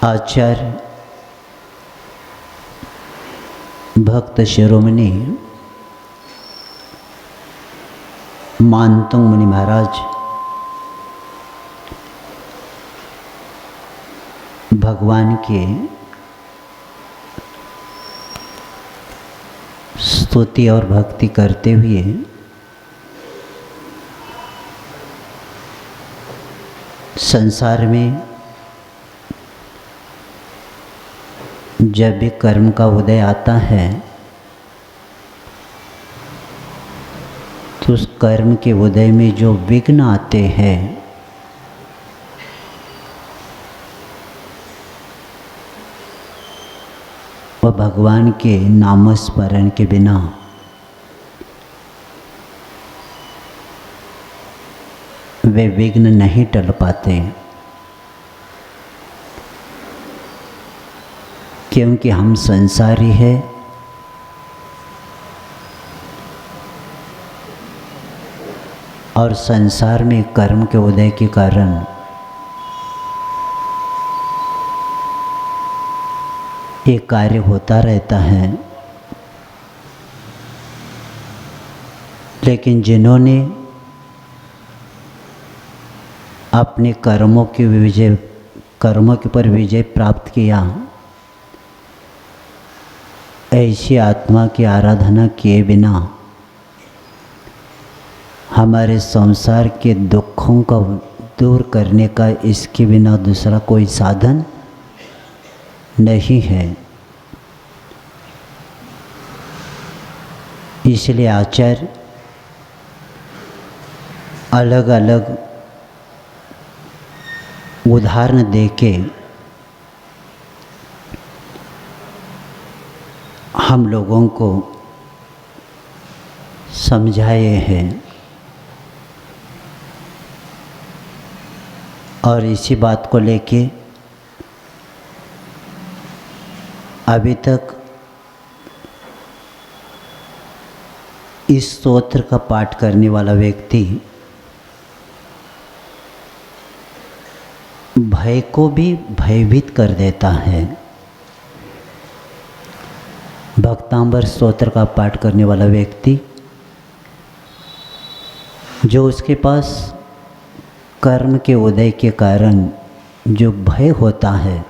आचार्य भक्त शिरोमणि मानतुंग मुनि महाराज भगवान के स्तुति और भक्ति करते हुए संसार में जब भी कर्म का उदय आता है तो उस कर्म के उदय में जो विघ्न आते हैं वह भगवान के नामस्मरण के बिना वे विघ्न नहीं टल पाते, क्योंकि हम संसारी हैं और संसार में कर्म के उदय के कारण ये कार्य होता रहता है। लेकिन जिन्होंने अपने कर्मों के ऊपर विजय प्राप्त किया, ऐसी आत्मा की आराधना किए बिना हमारे संसार के दुखों को दूर करने का इसके बिना दूसरा कोई साधन नहीं है। इसलिए आचार्य अलग अलग उदाहरण देके हम लोगों को समझाए हैं और इसी बात को लेके अभी तक इस स्तोत्र का पाठ करने वाला व्यक्ति भय को भी भयभीत कर देता है। भक्तांबर स्तोत्र का पाठ करने वाला व्यक्ति जो उसके पास कर्म के उदय के कारण जो भय होता है,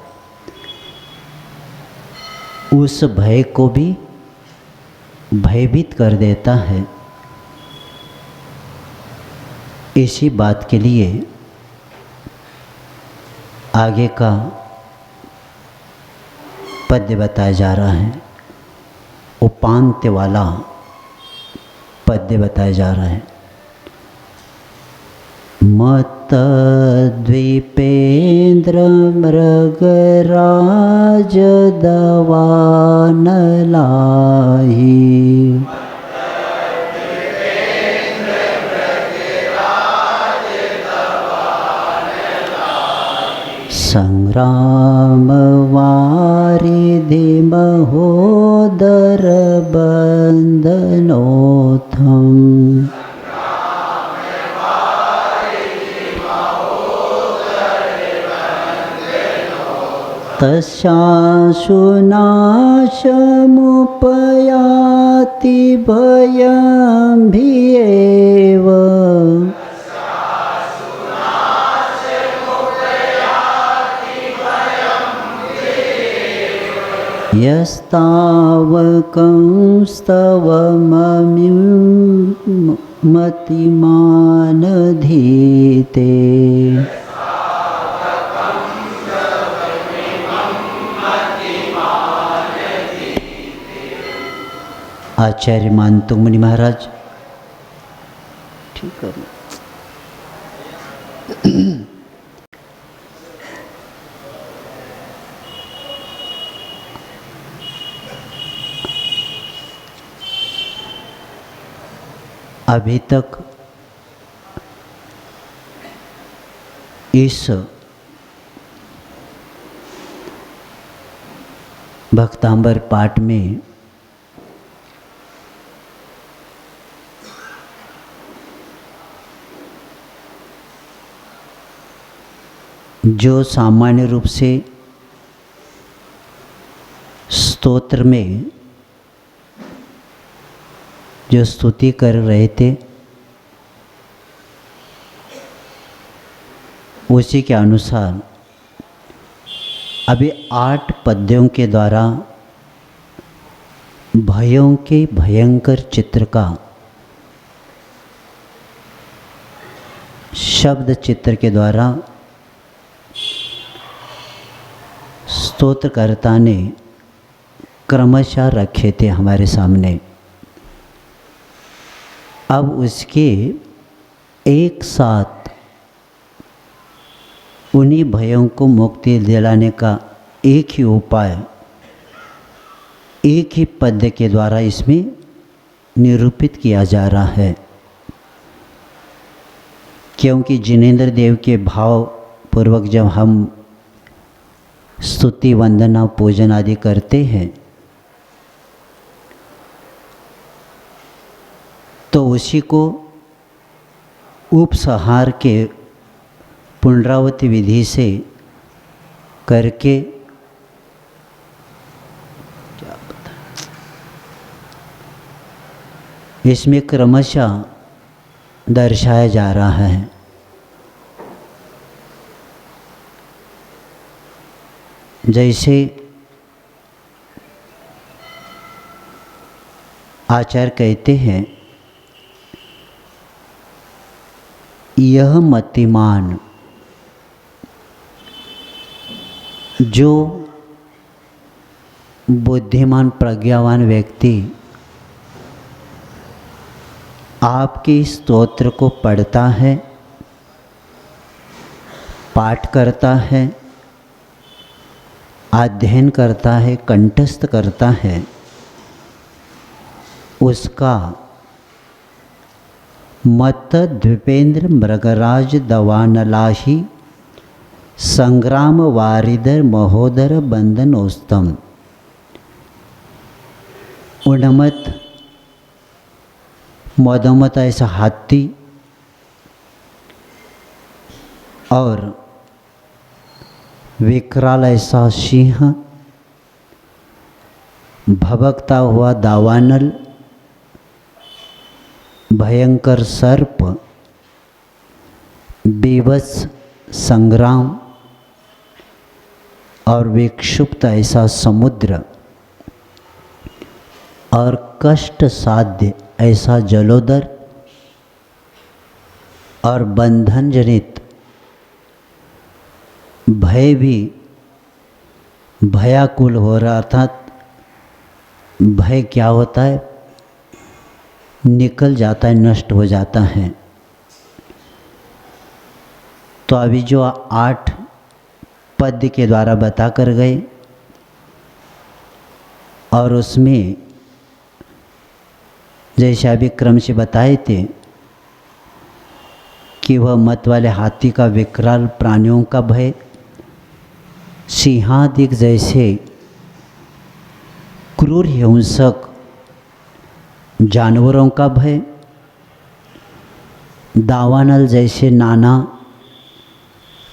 उस भय को भी भयभीत कर देता है। इसी बात के लिए आगे का पद्य बताया जा रहा है, उपांत्य वाला पद्य बताया जा रहा है। मत द्वीपेन्द्र मृगराज दवान लाही, संग्राम वारिधि महोदर बंदनोथम, तस्याशु नाशमुपयाति भयं भीएव, यस्तावकंस्तव मतिमान धीते, आचार्य मानतुंग मुनि महाराज ठीक है। अभी तक इस भक्तांबर पाठ में जो सामान्य रूप से स्तोत्र में जो स्तुति कर रहे थे उसी के अनुसार अभी 8 पद्यों के द्वारा भयों के भयंकर चित्र का शब्द चित्र के द्वारा स्तोत्रकर्ता ने क्रमशः रखे थे हमारे सामने। अब उसके एक साथ उन्हीं भयों को मुक्ति दिलाने का एक ही उपाय एक ही पद्य के द्वारा इसमें निरूपित किया जा रहा है। क्योंकि जिनेंद्र देव के भाव पूर्वक जब हम स्तुति वंदना पूजन आदि करते हैं तो उसी को उपसंहार के पुनरावृत्ति विधि से करके इसमें क्रमशः दर्शाया जा रहा है। जैसे आचार्य कहते हैं, यह मतिमान जो बुद्धिमान प्रज्ञावान व्यक्ति आपके स्तोत्र को पढ़ता है, पाठ करता है, अध्ययन करता है, कंठस्थ करता है, उसका मत द्विपेंद्र मृगराज दवानलाही संग्राम वारिधर महोदर बंधन औस्तम। उन्मत मदोमत ऐसा हाथी और विकराल ऐसा सिंह, भभकता हुआ दावानल, भयंकर सर्प, बेबस संग्राम और विक्षुब्ध ऐसा समुद्र और कष्ट साध्य ऐसा जलोदर और बंधन जनित भय भी भयाकुल हो रहा था। भय क्या होता है? निकल जाता है, नष्ट हो जाता है। तो अभी जो 8 पद्य के द्वारा बता कर गए और उसमें जैसे अभी क्रम से बताए थे कि वह मत वाले हाथी का विकराल प्राणियों का भय, सिंहादिक जैसे क्रूर हिंसक जानवरों का भय, दावानल जैसे नाना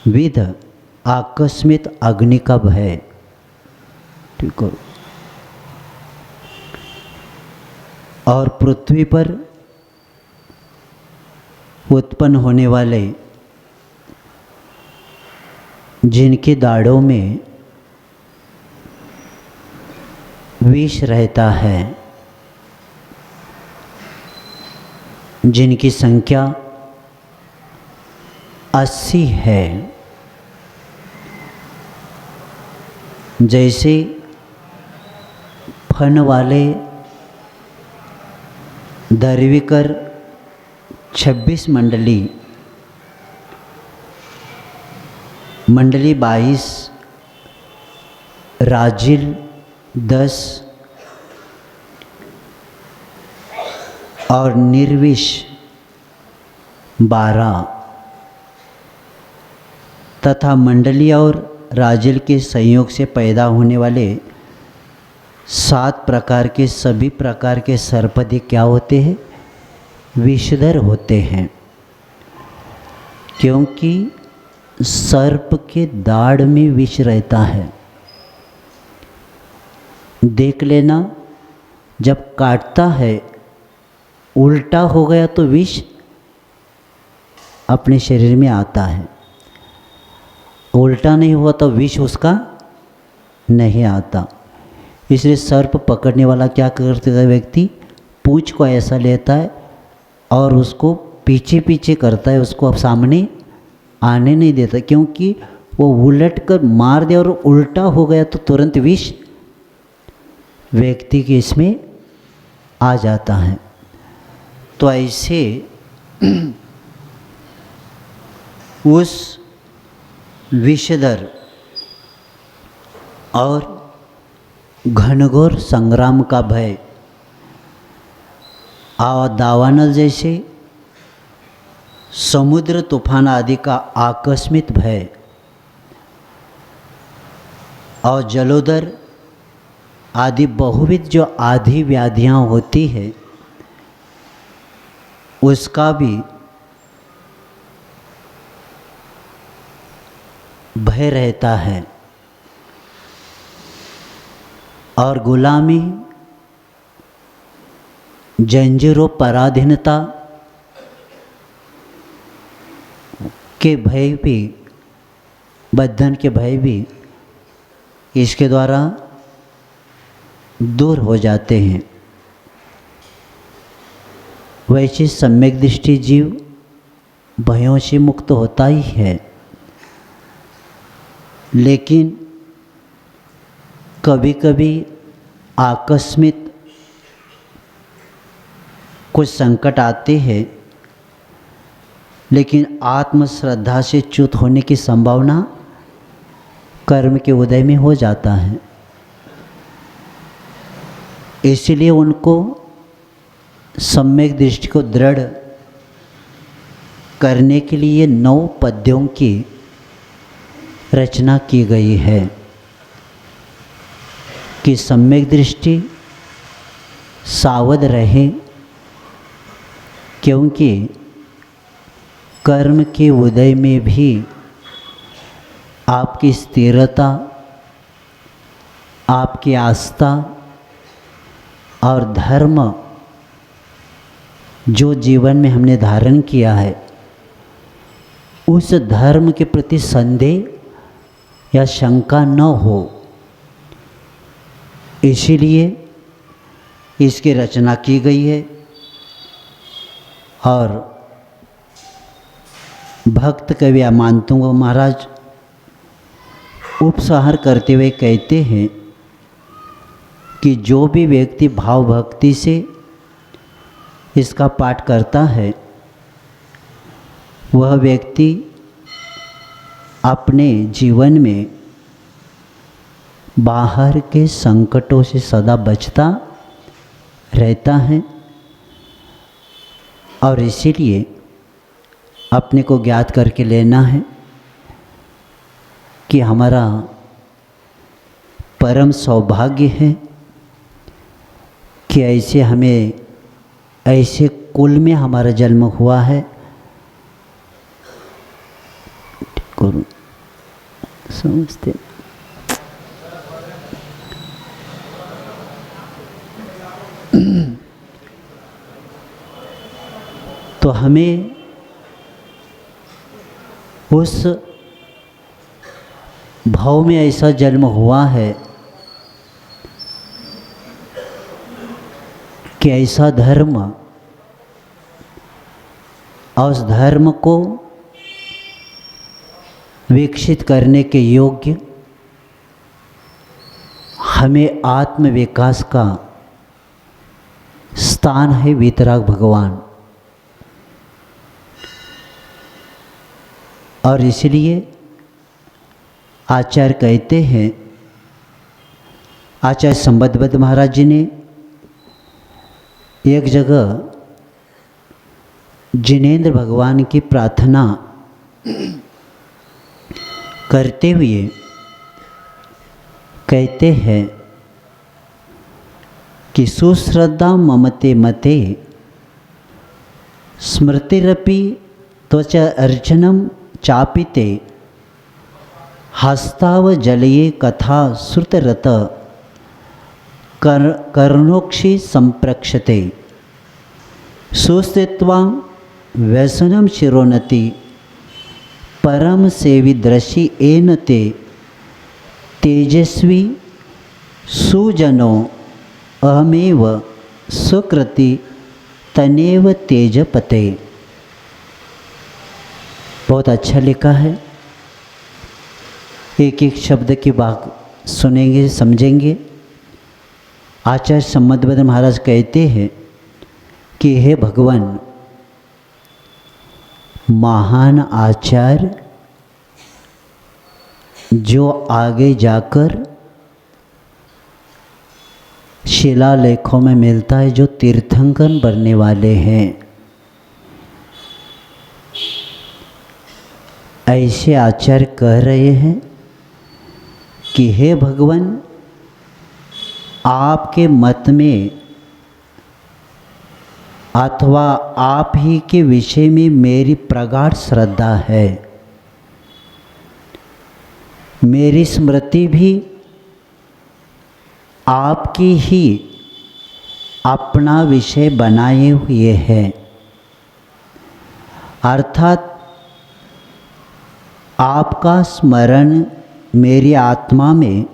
विध आकस्मिक अग्नि का भय। ठीक है। और पृथ्वी पर उत्पन्न होने वाले जिनके दाढ़ों में विष रहता है, जिनकी संख्या 80 है, जैसे फन वाले दरविकर 26 मंडली, मंडली 22, राजिल 10 और निर्विष 12 तथा मंडली और राजिल के संयोग से पैदा होने वाले 7 प्रकार के सभी प्रकार के सर्पाधिक क्या होते हैं? विषधर होते हैं। क्योंकि सर्प के दाढ़ में विष रहता है। देख लेना, जब काटता है उल्टा हो गया तो विष अपने शरीर में आता है, उल्टा नहीं हुआ तो विष उसका नहीं आता। इसलिए सर्प पकड़ने वाला क्या करता है, व्यक्ति पूंछ को ऐसा लेता है और उसको पीछे पीछे करता है, उसको अब सामने आने नहीं देता, क्योंकि वो उलट कर मार दे और उल्टा हो गया तो तुरंत विष व्यक्ति के इसमें आ जाता है। तो ऐसे उस विषधर और घनघोर संग्राम का भय और दावानल जैसे समुद्र तूफान आदि का आकस्मिक भय और जलोदर आदि बहुविध जो आदि व्याधियाँ होती है उसका भी भय रहता है। और गुलामी, जंजीरों, पराधीनता के भय भी, बंधन के भय भी इसके द्वारा दूर हो जाते हैं। वैसे सम्यक दृष्टि जीव भयों से मुक्त होता ही है, लेकिन कभी कभी आकस्मिक कुछ संकट आते हैं, लेकिन आत्मश्रद्धा से च्युत होने की संभावना कर्म के उदय में हो जाता है। इसलिए उनको सम्यक दृष्टि को दृढ़ करने के लिए 9 पद्यों की रचना की गई है कि सम्यक दृष्टि सावध रहे, क्योंकि कर्म के उदय में भी आपकी स्थिरता, आपकी आस्था और धर्म जो जीवन में हमने धारण किया है, उस धर्म के प्रति संदेह या शंका न हो, इसीलिए इसकी रचना की गई है। और भक्त कवि मानतुंग महाराज उपसंहार करते हुए कहते हैं कि जो भी व्यक्ति भाव भक्ति से इसका पाठ करता है, वह व्यक्ति अपने जीवन में बाहर के संकटों से सदा बचता रहता है। और इसीलिए अपने को ज्ञात करके लेना है कि हमारा परम सौभाग्य है कि ऐसे हमें ऐसे कुल में हमारा जन्म हुआ है। गुरु समझते तो हमें उस भाव में ऐसा जन्म हुआ है कि ऐसा धर्म और उस धर्म को विकसित करने के योग्य हमें आत्म विकास का स्थान है वीतराग भगवान। और इसलिए आचार्य कहते हैं, आचार्य संबद्धबद्ध महाराज जी ने एक जगह जिनेंद्र भगवान की प्रार्थना करते हुए कहते हैं कि सुश्रद्धा ममते मते स्मृतिरपि त्वच अर्चनम चापिते हस्ताव जलये कथा श्रुतरत कर्णोक्षि संप्रक्षते सुस्थित्वा व्यसनम शिरोनति परम सेविदृशि एन ते तेजस्वी सुजनो अहमेव सुकृति तनेव तेजपते। बहुत अच्छा लिखा है। एक एक शब्द की बात सुनेंगे, समझेंगे। आचार्य सम्मतभद्र महाराज कहते हैं कि हे भगवान, महान आचार्य जो आगे जाकर शिलालेखों में मिलता है, जो तीर्थंकर बनने वाले हैं, ऐसे आचार्य कह रहे हैं कि हे भगवान, आपके मत में अथवा आप ही के विषय में मेरी प्रगाढ़ श्रद्धा है। मेरी स्मृति भी आपकी ही अपना विषय बनाए हुए है, अर्थात आपका स्मरण मेरी आत्मा में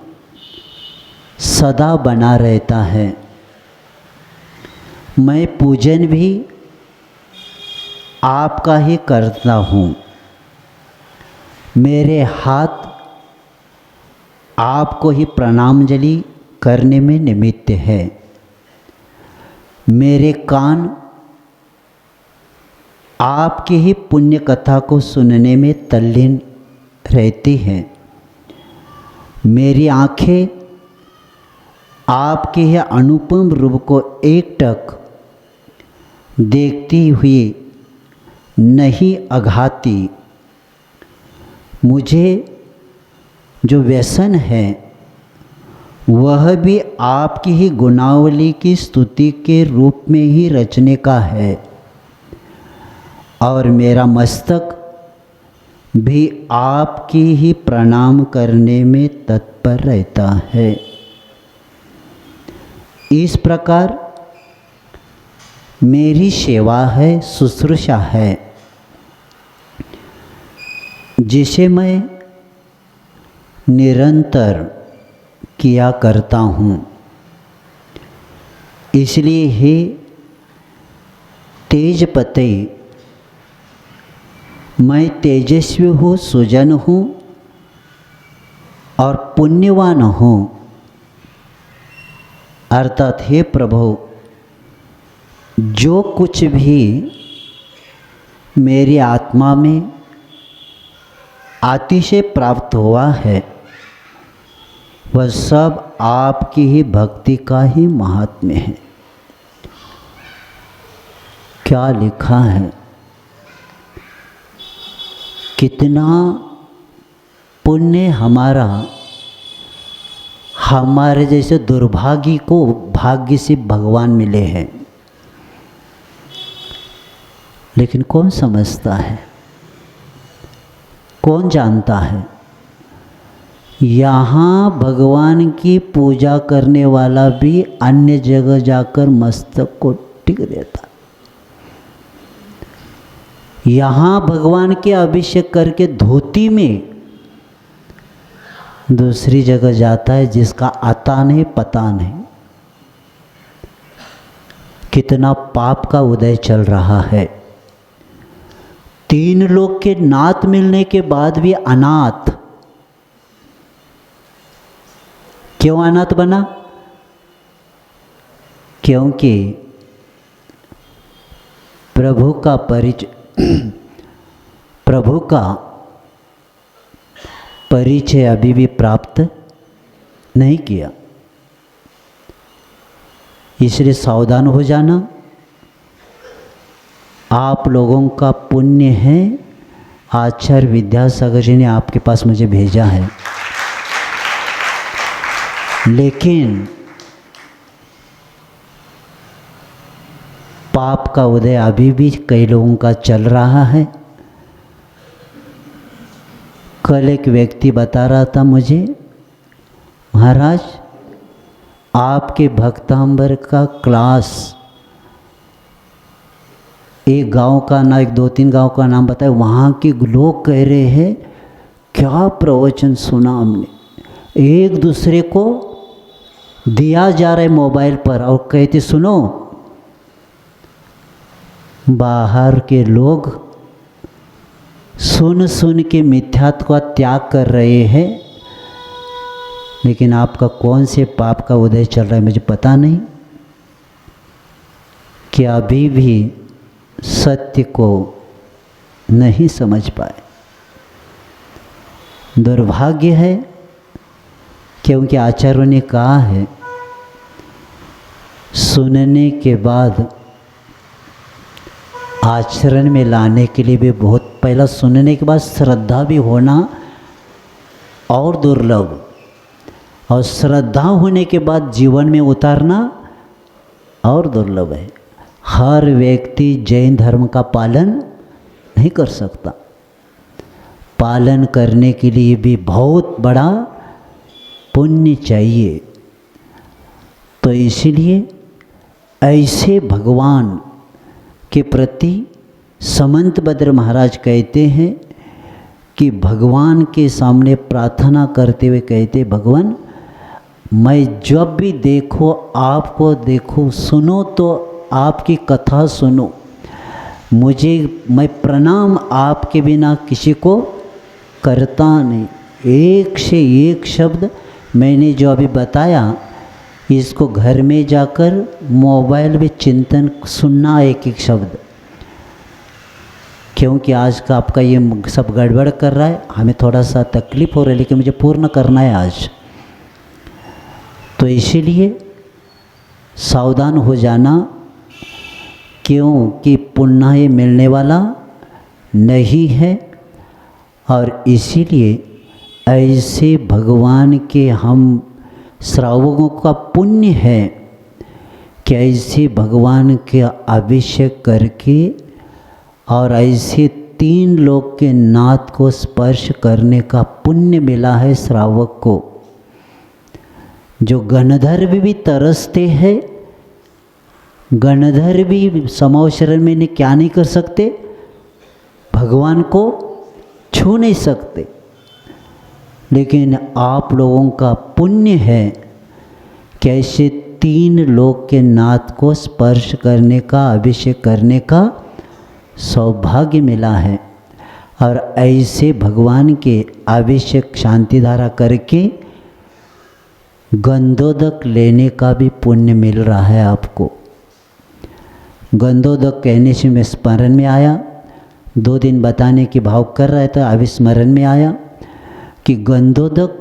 सदा बना रहता है। मैं पूजन भी आपका ही करता हूँ। मेरे हाथ आपको ही प्रणामांजलि करने में निमित्त है। मेरे कान आपकी ही पुण्य कथा को सुनने में तल्लीन रहती हैं। मेरी आँखें आपके ही अनुपम रूप को एकटक देखती हुई नहीं अघाती। मुझे जो व्यसन है वह भी आपकी ही गुणावली की स्तुति के रूप में ही रचने का है, और मेरा मस्तक भी आपकी ही प्रणाम करने में तत्पर रहता है। इस प्रकार मेरी सेवा है, शुश्रूषा है, जिसे मैं निरंतर किया करता हूँ। इसलिए हे तेजपते, मैं तेजस्वी हूँ, सुजन हूँ और पुण्यवान हूँ। अर्थात हे प्रभु, जो कुछ भी मेरी आत्मा में अतिशय प्राप्त हुआ है वह सब आपकी ही भक्ति का ही महात्म्य है। क्या लिखा है, कितना पुण्य हमारा, हमारे जैसे दुर्भागी को भाग्य से भगवान मिले हैं। लेकिन कौन समझता है, कौन जानता है? यहाँ भगवान की पूजा करने वाला भी अन्य जगह जाकर मस्तक को टिक देता। यहाँ भगवान के अभिषेक करके धोती में दूसरी जगह जाता है जिसका आता नहीं, पता नहीं। कितना पाप का उदय चल रहा है। 3 लोग के नाथ मिलने के बाद भी अनाथ। क्यों अनाथ बना? क्योंकि प्रभु का परिचय अभी भी प्राप्त नहीं किया। इसलिए सावधान हो जाना। आप लोगों का पुण्य है, आचार्य विद्यासागर जी ने आपके पास मुझे भेजा है। लेकिन पाप का उदय अभी भी कई लोगों का चल रहा है। कल एक व्यक्ति बता रहा था मुझे, महाराज आपके भक्तांबर का क्लास, एक गांव का ना, एक 2-3 गांव का नाम बताए, वहाँ के लोग कह रहे हैं क्या प्रवचन सुना हमने। एक दूसरे को दिया जा रहा है मोबाइल पर और कहते सुनो। बाहर के लोग सुन सुन के मिथ्यात्व का त्याग कर रहे हैं, लेकिन आपका कौन से पाप का उदय चल रहा है मुझे पता नहीं, कि अभी भी सत्य को नहीं समझ पाए। दुर्भाग्य है, क्योंकि आचार्यों ने कहा है सुनने के बाद आचरण में लाने के लिए भी बहुत, पहला सुनने के बाद श्रद्धा भी होना और दुर्लभ, और श्रद्धा होने के बाद जीवन में उतारना और दुर्लभ है। हर व्यक्ति जैन धर्म का पालन नहीं कर सकता। पालन करने के लिए भी बहुत बड़ा पुण्य चाहिए। तो इसलिए ऐसे भगवान के प्रति समंतभद्र महाराज कहते हैं कि भगवान के सामने प्रार्थना करते हुए कहते, भगवान मैं जब भी देखो आपको देखो, सुनो तो आपकी कथा सुनो, मैं प्रणाम आपके बिना किसी को करता नहीं। एक से एक शब्द मैंने जो अभी बताया, इसको घर में जाकर मोबाइल में चिंतन सुनना एक एक शब्द, क्योंकि आज का आपका ये सब गड़बड़ कर रहा है। हमें थोड़ा सा तकलीफ हो रहा है, लेकिन मुझे पूर्ण करना है आज। तो इसीलिए सावधान हो जाना, क्योंकि पुण्य ये मिलने वाला नहीं है। और इसीलिए ऐसे भगवान के हम श्रावकों का पुण्य है कि ऐसे भगवान के अभिषेक करके और ऐसे 3 लोक के नाथ को स्पर्श करने का पुण्य मिला है श्रावक को। जो गणधर भी तरसते हैं, गणधर भी समवशरण में क्या नहीं कर सकते, भगवान को छू नहीं सकते, लेकिन आप लोगों का पुण्य है कि ऐसे 3 लोक के नाथ को स्पर्श करने का, अभिषेक करने का सौभाग्य मिला है। और ऐसे भगवान के अभिषेक शांति धारा करके गंधोदक लेने का भी पुण्य मिल रहा है आपको। गंधोदक कहने से मैं स्मरण में आया, 2 दिन बताने की भाव कर रहा था, अभी स्मरण में आया कि गंधोदक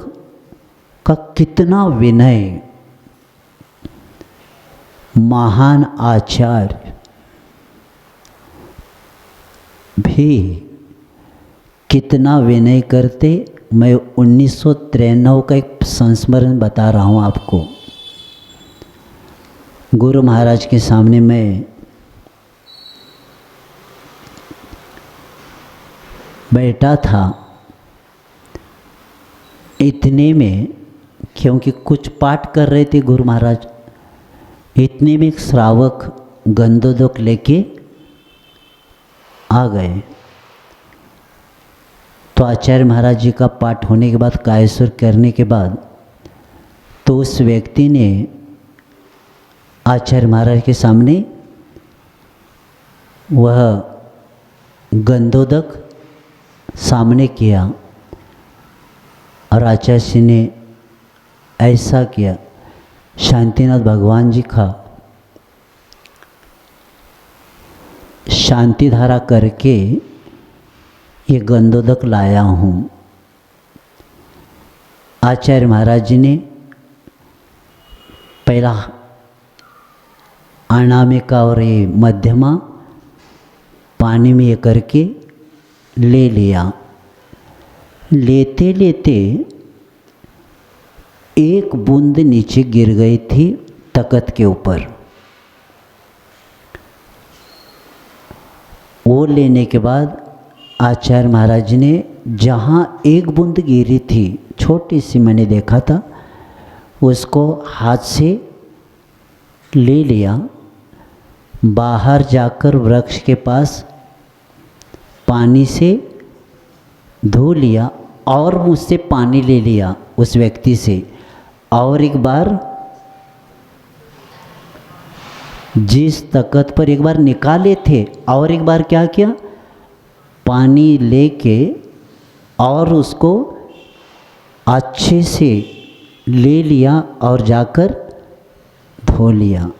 का कितना विनय, महान आचार्य भी कितना विनय करते। मैं 1993 का एक संस्मरण बता रहा हूँ आपको। गुरु महाराज के सामने मैं बैठा था, इतने में, क्योंकि कुछ पाठ कर रहे थे गुरु महाराज, इतने में एक श्रावक गंधोदक लेके आ गए। तो आचार्य महाराज जी का पाठ होने के बाद, कायस्वर करने के बाद, तो उस व्यक्ति ने आचार्य महाराज के सामने वह गंधोदक सामने किया और आचार्य जी ने ऐसा किया, शांतिनाथ भगवान जी का शांति धारा करके ये गंधोदक लाया हूँ। आचार्य महाराज जी ने पहला अनामिका और ये मध्यमा पानी में ये करके ले लिया। लेते लेते एक बूंद नीचे गिर गई थी तख्त के ऊपर। वो लेने के बाद आचार्य महाराज ने जहाँ एक बूंद गिरी थी, छोटी सी मैंने देखा था, उसको हाथ से ले लिया, बाहर जाकर वृक्ष के पास पानी से धो लिया और मुझसे पानी ले लिया उस व्यक्ति से, और एक बार जिस तख्त पर एक बार निकाले थे और एक बार क्या किया, पानी लेके और उसको अच्छे से ले लिया और जाकर धो लिया।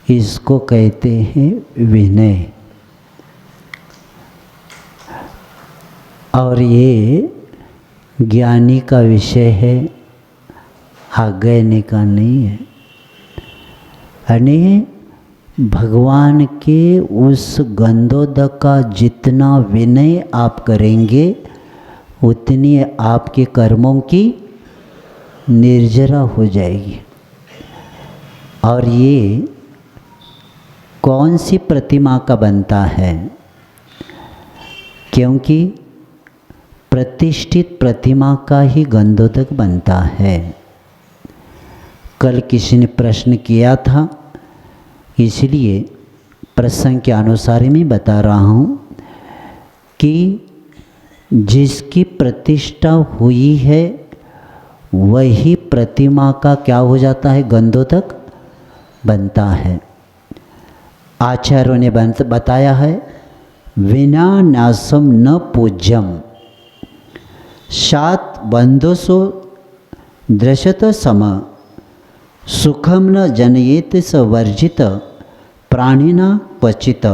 इसको कहते हैं विनय। और ये ज्ञानी का विषय है, अज्ञानी का नहीं है। यानी भगवान के उस गंधोदक का जितना विनय आप करेंगे उतनी आपके कर्मों की निर्जरा हो जाएगी। और ये कौन सी प्रतिमा का बनता है? क्योंकि प्रतिष्ठित प्रतिमा का ही गंधोदक बनता है। कल किसी ने प्रश्न किया था, इसलिए प्रसंग के अनुसार ही मैं बता रहा हूँ कि जिसकी प्रतिष्ठा हुई है वही प्रतिमा का क्या हो जाता है, गंधोदक बनता है। आचार्यों ने बताया है, विना नासम न पूज्यम सात बंधोसो दृशत सम सुखम न जनयेत स वर्जित प्राणिना क्वचित।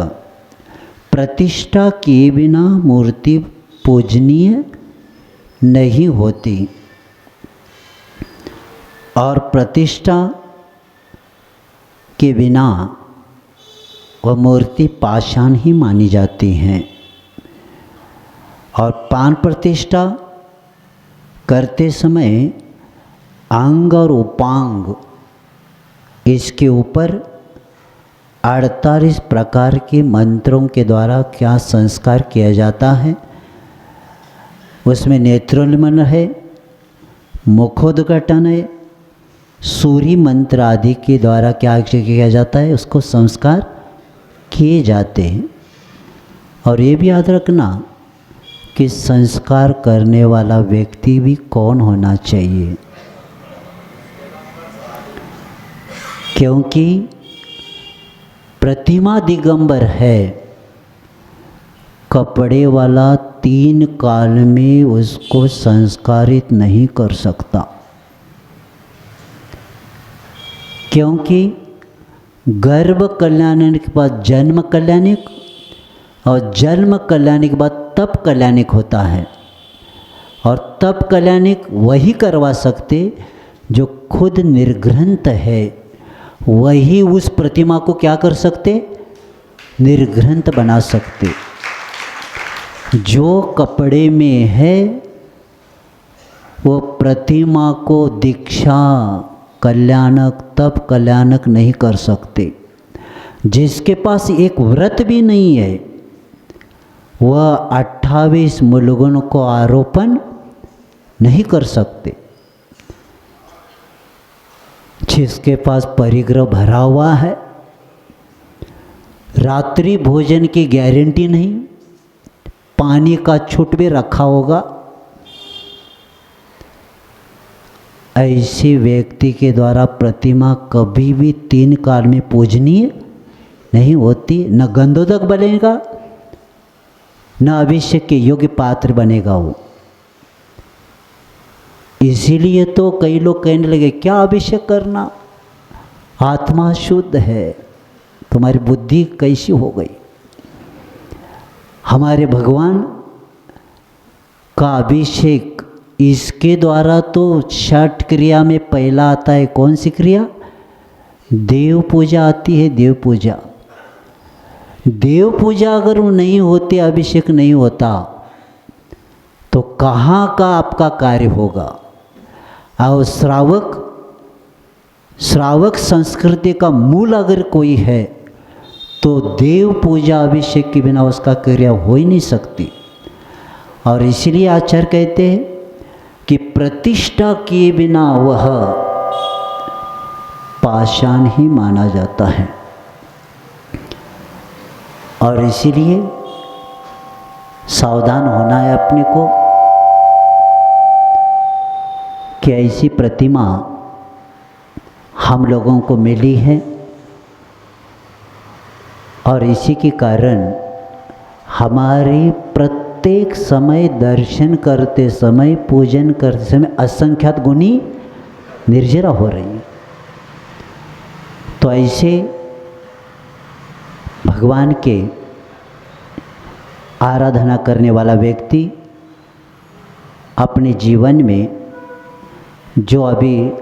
प्रतिष्ठा किए बिना मूर्ति पूजनीय नहीं होती और प्रतिष्ठा के बिना वह मूर्ति पाषाण ही मानी जाती हैं। और प्राण प्रतिष्ठा करते समय अंग और उपांग इसके ऊपर 48 प्रकार के मंत्रों के द्वारा क्या संस्कार किया जाता है। उसमें नेत्रोन्मिलन है, मुखोद्घाटन है, सूर्य मंत्र आदि के द्वारा क्या किया जाता है, उसको संस्कार किए जाते हैं। और ये भी याद रखना कि संस्कार करने वाला व्यक्ति भी कौन होना चाहिए, क्योंकि प्रतिमा दिगंबर है, कपड़े वाला 3 काल में उसको संस्कारित नहीं कर सकता। क्योंकि गर्भ कल्याणिक के बाद जन्म कल्याणिक और जन्म कल्याणिक के बाद तप कल्याणिक होता है। और तप कल्याणिक वही करवा सकते जो खुद निर्ग्रंथ है, वही उस प्रतिमा को क्या कर सकते, निर्ग्रंथ बना सकते। जो कपड़े में है वो प्रतिमा को दीक्षा कल्याणक तप कल्याणक नहीं कर सकते। जिसके पास एक व्रत भी नहीं है वह 28 मूलगुण को आरोपण नहीं कर सकते। जिसके पास परिग्रह भरा हुआ है, रात्रि भोजन की गारंटी नहीं, पानी का छूट भी रखा होगा, ऐसे व्यक्ति के द्वारा प्रतिमा कभी भी 3 काल में पूजनीय नहीं होती। न गंधोदक बनेगा न अभिषेक के योग्य पात्र बनेगा वो। इसीलिए तो कई लोग कहने लगे क्या अभिषेक करना, आत्मा शुद्ध है, तुम्हारी बुद्धि कैसी हो गई। हमारे भगवान का अभिषेक इसके द्वारा तो 6 क्रिया में पहला आता है, कौन सी क्रिया, देव पूजा आती है। देव पूजा, देव पूजा अगर वो नहीं होती, अभिषेक नहीं होता तो कहाँ का आपका कार्य होगा। और श्रावक संस्कृति का मूल अगर कोई है तो देव पूजा अभिषेक के बिना उसका क्रिया हो ही नहीं सकती। और इसलिए आचार्य कहते हैं कि प्रतिष्ठा किए बिना वह पाषाण ही माना जाता है। और इसीलिए सावधान होना है अपने को कि ऐसी प्रतिमा हम लोगों को मिली है और इसी के कारण हमारी प्रत्येक समय दर्शन करते समय, पूजन करते समय असंख्यात गुणी निर्जरा हो रही है। तो ऐसे भगवान के आराधना करने वाला व्यक्ति अपने जीवन में जो अभी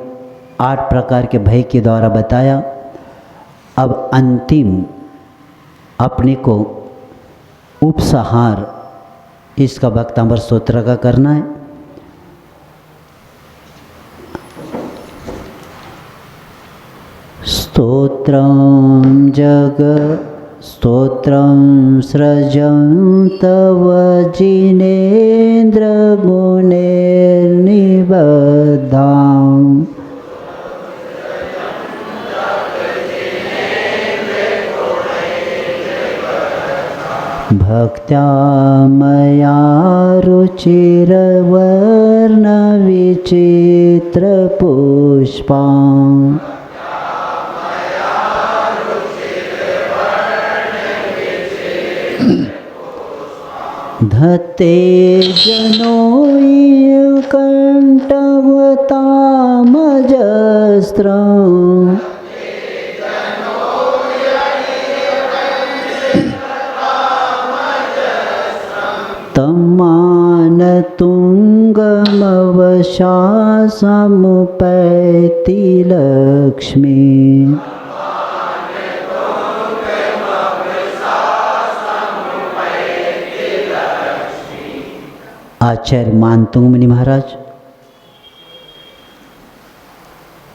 8 प्रकार के भय के द्वारा बताया, अब अंतिम अपने को उपसंहार इसका भक्तांबर स्तोत्र का करना है। स्तोत्रं सृजं तव जिनेन्द्र गुणैर्निबद्धाम् भक्त्या मया रुचिरवर्णविचित्रपुष्पाम् धत्ते जनोऽकण्ठवतामजस्रम् तम्मानतुङ्गमवशासमुपैति लक्ष्मी आचार्य मानतुंग मुनि महाराज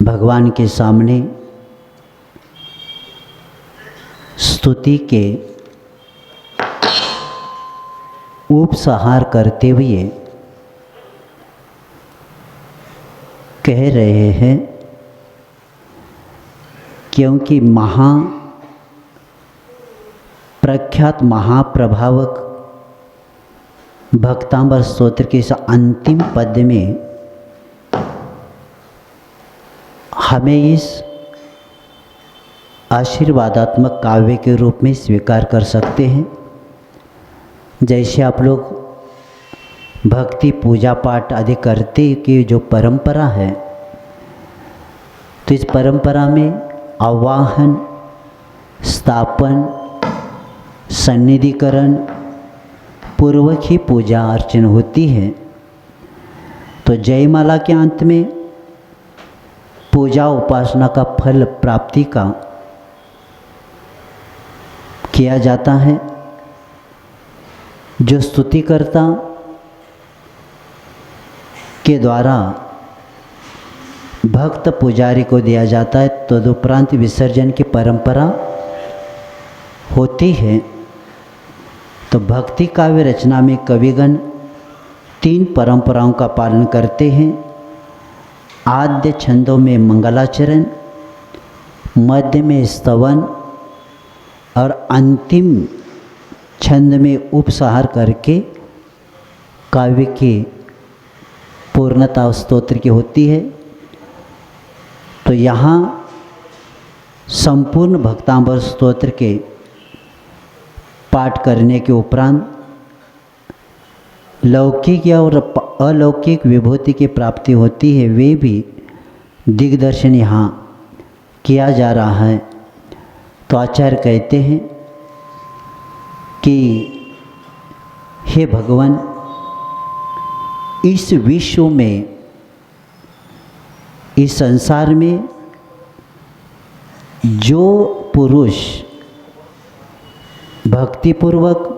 भगवान के सामने स्तुति के उपसंहार करते हुए कह रहे हैं, क्योंकि प्रख्यात महाप्रभावक भक्तांबर स्तोत्र के इस अंतिम पद में हमें इस आशीर्वादात्मक काव्य के रूप में स्वीकार कर सकते हैं। जैसे आप लोग भक्ति पूजा पाठ आदि करते की जो परंपरा है, तो इस परंपरा में आवाहन, स्थापन, सन्निधिकरण पूर्वक ही पूजा अर्चना होती है। तो जयमाला के अंत में पूजा उपासना का फल प्राप्ति का किया जाता है। जो स्तुतिकर्ता के द्वारा भक्त पुजारी को दिया जाता है, तदुपरांत विसर्जन की परंपरा होती है। तो भक्ति काव्य रचना में कविगण 3 परंपराओं का पालन करते हैं। आद्य छंदों में मंगलाचरण, मध्य में स्तवन और अंतिम छंद में उपसंहार करके काव्य की पूर्णता स्तोत्र की होती है। तो यहाँ संपूर्ण भक्तांबर स्तोत्र के पाठ करने के उपरांत लौकिक या और अलौकिक विभूति की प्राप्ति होती है, वे भी दिग्दर्शन यहाँ किया जा रहा है। तो आचार्य कहते हैं कि हे भगवान, इस विश्व में, इस संसार में जो पुरुष भक्तिपूर्वक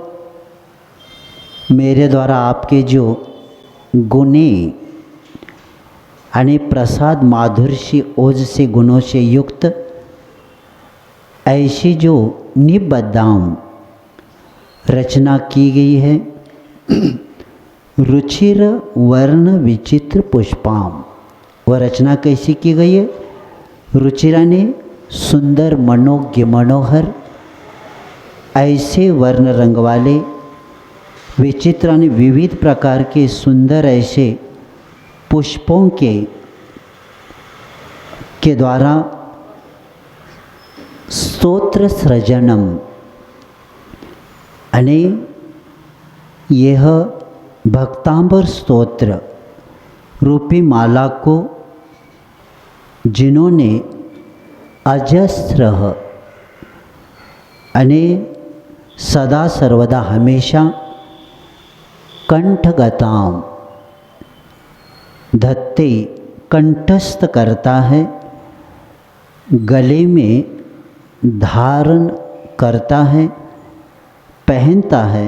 मेरे द्वारा आपके जो गुणे यानी प्रसाद माधुर्य ओज से गुणों से युक्त ऐसी जो निबद्धाम रचना की गई है, रुचिर वर्ण विचित्र पुष्पाम, वह रचना कैसी की गई है? रुचिरा ने सुंदर मनोज्ञ मनोहर ऐसे वर्ण रंग वाले विचित्र यानी विविध प्रकार के सुंदर ऐसे पुष्पों के द्वारा स्तोत्र सृजनम अने यह भक्तांबर स्तोत्र रूपी माला को जिन्होंने अजस्र अने सदा सर्वदा हमेशा कंठगताम धत्ते कंठस्थ करता है, गले में धारण करता है, पहनता है,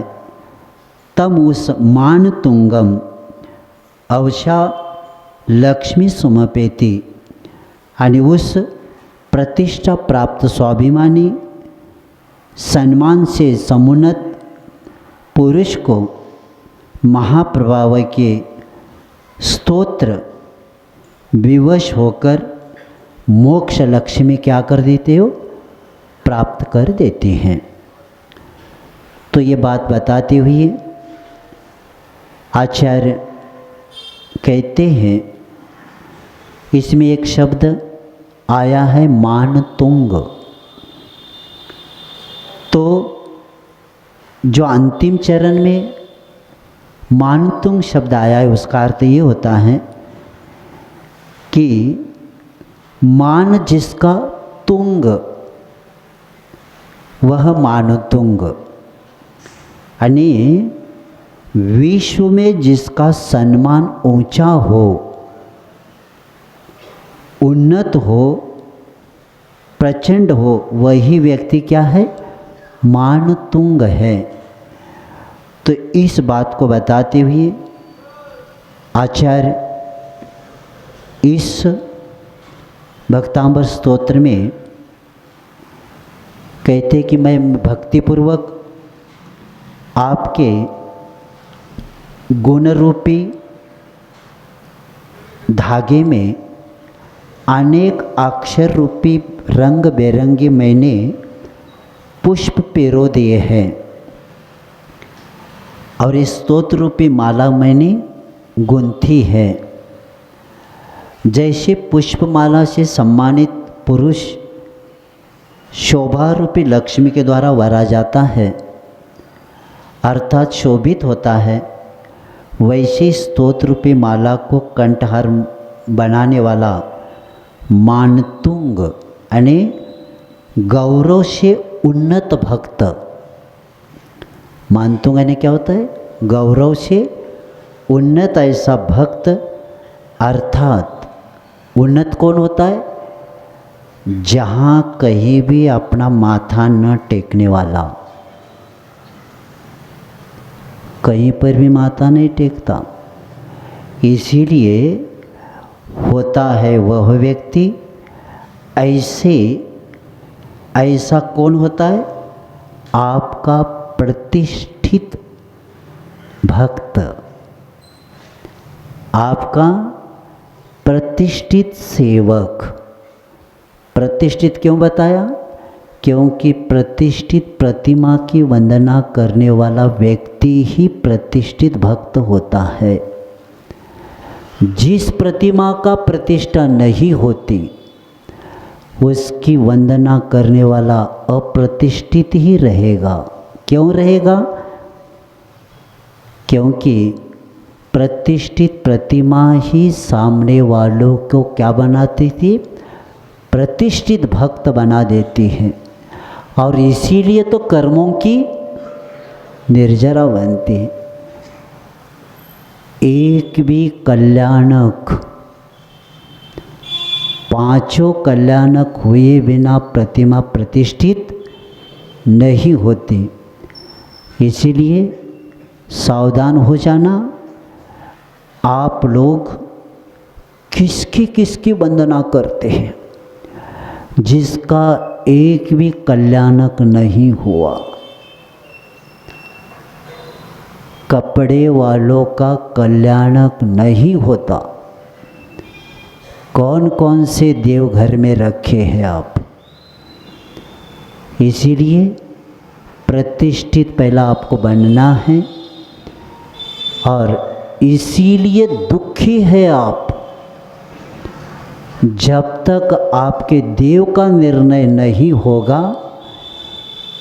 तम उस मान तुंगम अवशा लक्ष्मी सुमपेति आणि उस प्रतिष्ठा प्राप्त स्वाभिमानी सम्मान से समुन्नत पुरुष को महाप्रभाव के स्तोत्र विवश होकर मोक्ष लक्ष्मी क्या कर देते हो, प्राप्त कर देते हैं। तो ये बात बताते हुए आचार्य कहते हैं इसमें एक शब्द आया है मान तुंग। तो जो अंतिम चरण में मानतुंग शब्द आया है उसका अर्थ ये होता है कि मान जिसका तुंग वह मानतुंग, यानी विश्व में जिसका सम्मान ऊंचा हो, उन्नत हो, प्रचंड हो, वही व्यक्ति क्या है, मानतुंग है। तो इस बात को बताते हुए आचार्य इस भक्तांबर स्तोत्र में कहते कि मैं भक्तिपूर्वक आपके गुण रूपी धागे में अनेक अक्षर रूपी रंग बेरंगी मैंने पुष्प पिरो दिए हैं और इस स्तोत्र रूपी माला मैंने गुंथी है। जैसे पुष्पमाला से सम्मानित पुरुष शोभा रूपी लक्ष्मी के द्वारा वरा जाता है अर्थात शोभित होता है, वैसे स्तोत्र रूपी माला को कंठहार बनाने वाला मानतुंग यानी गौरव से उन्नत भक्त, मानतुंग यानी क्या होता है, गौरव से उन्नत ऐसा भक्त, अर्थात उन्नत कौन होता है, जहाँ कहीं भी अपना माथा न टेकने वाला, कहीं पर भी माथा नहीं टेकता। इसीलिए होता है वह व्यक्ति ऐसा कौन होता है, आपका प्रतिष्ठित भक्त, आपका प्रतिष्ठित सेवक। प्रतिष्ठित क्यों बताया, क्योंकि प्रतिष्ठित प्रतिमा की वंदना करने वाला व्यक्ति ही प्रतिष्ठित भक्त होता है। जिस प्रतिमा का प्रतिष्ठा नहीं होती उसकी वंदना करने वाला अप्रतिष्ठित ही रहेगा। क्यों रहेगा, क्योंकि प्रतिष्ठित प्रतिमा ही सामने वालों को क्या बनाती थी, प्रतिष्ठित भक्त बना देती है और इसीलिए तो कर्मों की निर्जरा बनती है। एक भी कल्याणक, पांचों कल्याणक हुए बिना प्रतिमा प्रतिष्ठित नहीं होती। इसीलिए सावधान हो जाना, आप लोग किसकी किसकी वंदना करते हैं, जिसका एक भी कल्याणक नहीं हुआ। कपड़े वालों का कल्याणक नहीं होता कौन कौन से देव घर में रखे हैं आप। इसीलिए प्रतिष्ठित पहला आपको बनना है, और इसीलिए दुखी है आप। जब तक आपके देव का निर्णय नहीं होगा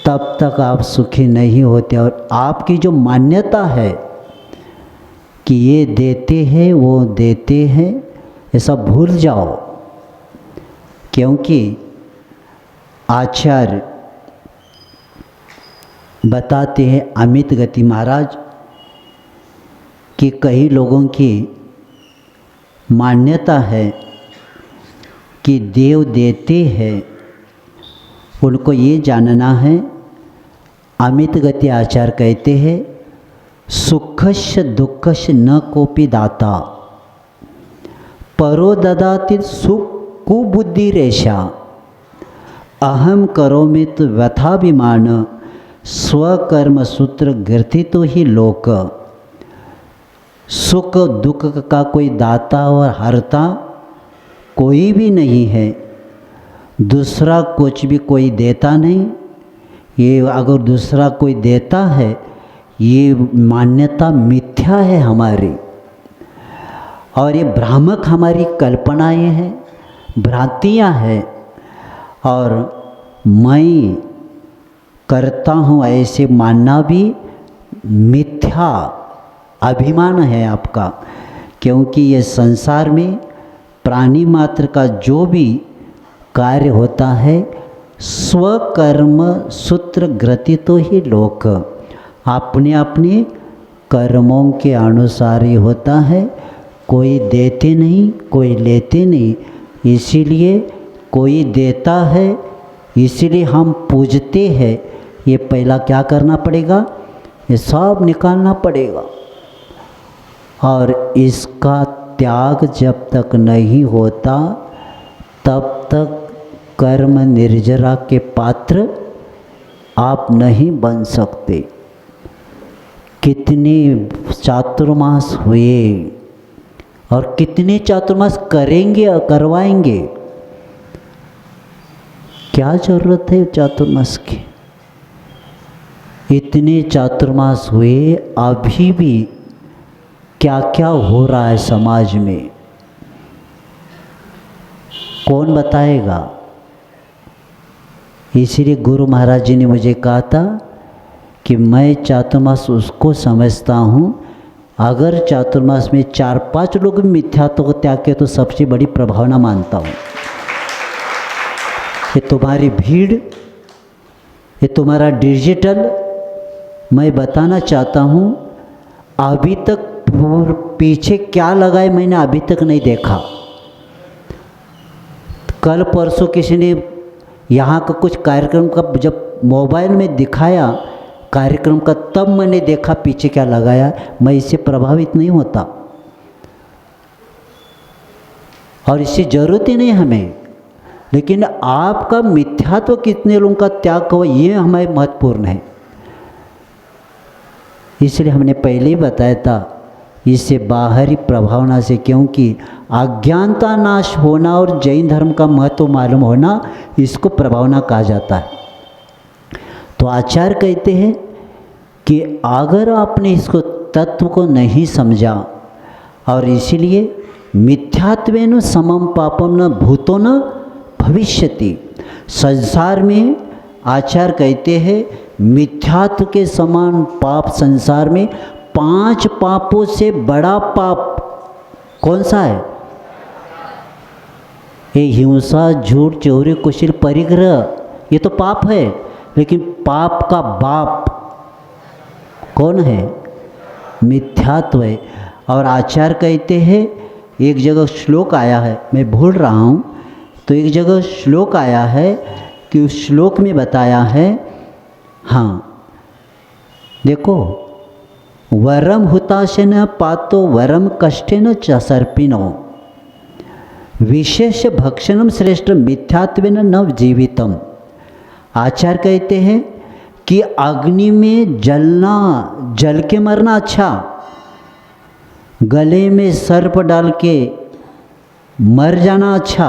तब तक आप सुखी नहीं होते। और आपकी जो मान्यता है कि ये देते हैं वो देते हैं, ये सब भूल जाओ। क्योंकि आचार्य बताते हैं अमित गति महाराज कि कई लोगों की मान्यता है कि देव देते हैं, उनको ये जानना है। अमित गति आचार्य कहते हैं सुखस्य दुःखस्य न कोपि दाता परो ददाति सुख कुबुद्धिरेषा अहम करोमि तो व्यथाभिमान स्वकर्म सूत्र ग्रथितो ही लोक। सुख दुख का कोई दाता और हरता कोई भी नहीं है, दूसरा कुछ भी कोई देता नहीं। ये अगर दूसरा कोई देता है, ये मान्यता मिथ्या है हमारी, और ये भ्रामक हमारी कल्पनाएं हैं, भ्रांतियां हैं। और मैं करता हूँ ऐसे मानना भी मिथ्या अभिमान है आपका। क्योंकि ये संसार में प्राणी मात्र का जो भी कार्य होता है स्वकर्म सूत्र ग्रथितो ही लोक, अपने अपने कर्मों के अनुसार ही होता है। कोई देते नहीं, कोई लेते नहीं। इसीलिए कोई देता है, इसीलिए हम पूजते हैं। ये पहला क्या करना पड़ेगा, ये सब निकालना पड़ेगा। और इसका त्याग जब तक नहीं होता तब तक कर्म निर्जरा के पात्र आप नहीं बन सकते। कितने चातुर्मास हुए और कितने चातुर्मास करेंगे और करवाएंगे, क्या जरूरत है चातुर्मास की। इतने चातुर्मास हुए, अभी भी क्या क्या हो रहा है समाज में, कौन बताएगा। इसीलिए गुरु महाराज जी ने मुझे कहा था कि मैं चातुर्मास उसको समझता हूँ, अगर चातुर्मास में 4-5 लोग मिथ्यात्व को त्याग के तो सबसे बड़ी प्रभावना मानता हूँ। ये तुम्हारी भीड़, ये तुम्हारा डिजिटल, मैं बताना चाहता हूँ अभी तक पीछे क्या लगा है मैंने अभी तक नहीं देखा। कल परसों किसी ने यहाँ का कुछ कार्यक्रम का जब मोबाइल में दिखाया कार्यक्रम का, तब मैंने देखा पीछे क्या लगाया। मैं इससे प्रभावित नहीं होता और इससे ज़रूरत ही नहीं हमें। लेकिन आपका मिथ्यात्व कितने लोगों का त्याग हो, ये हमें महत्वपूर्ण है। इसलिए हमने पहले ही बताया था, इससे बाहरी प्रभावना से, क्योंकि अज्ञानता नाश होना और जैन धर्म का महत्व मालूम होना, इसको प्रभावना कहा जाता है। तो आचार्य कहते हैं कि अगर आपने इसको तत्व को नहीं समझा, और इसीलिए मिथ्यात्वेन समम पापम न भूतो न भविष्यति। संसार में आचार्य कहते हैं मिथ्यात्व के समान पाप संसार में 5 पापों से बड़ा पाप कौन सा है। ये हिंसा, झूठ, चोरी, कुशील, परिग्रह, ये तो पाप है। लेकिन पाप का बाप कौन है, मिथ्यात्व है। और आचार्य कहते हैं, एक जगह श्लोक आया है, मैं भूल रहा हूँ, तो एक जगह श्लोक आया है कि उस श्लोक में बताया है, हाँ देखो, वरम हुताशेन पातो वरम कष्टेन च सर्पिनो विशेष भक्षणम श्रेष्ठ मिथ्यात्वेन न जीवितम। आचार्य कहते हैं कि अग्नि में जलना, जल के मरना अच्छा, गले में सर्प डाल के मर जाना अच्छा,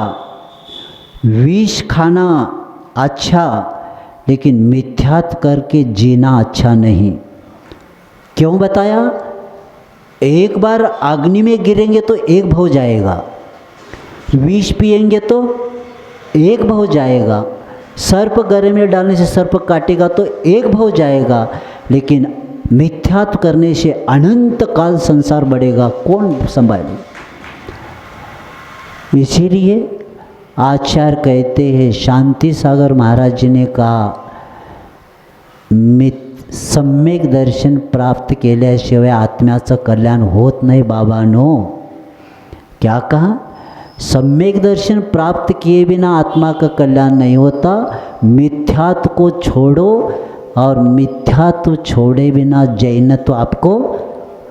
विष खाना अच्छा, लेकिन मिथ्यात्व करके जीना अच्छा नहीं। क्यों बताया? एक बार अग्नि में गिरेंगे तो एक भव जाएगा, विष पिएंगे तो एक भव जाएगा, सर्प गले में डालने से सर्प काटेगा तो एक भव जाएगा, लेकिन मिथ्यात्व करने से अनंत काल संसार बढ़ेगा, कौन संभाले? इसीलिए आचार्य कहते हैं, शांति सागर महाराज जी ने कहा, सम्यक दर्शन प्राप्त केल्याशिवाय आत्म्याचं कल्याण होत नाही बाबांनो। क्या कहा? सम्यक दर्शन प्राप्त किए बिना आत्मा का कल्याण नहीं होता। मिथ्यात्व को छोड़ो, और मिथ्यात्व छोड़े बिना जैनत्व आपको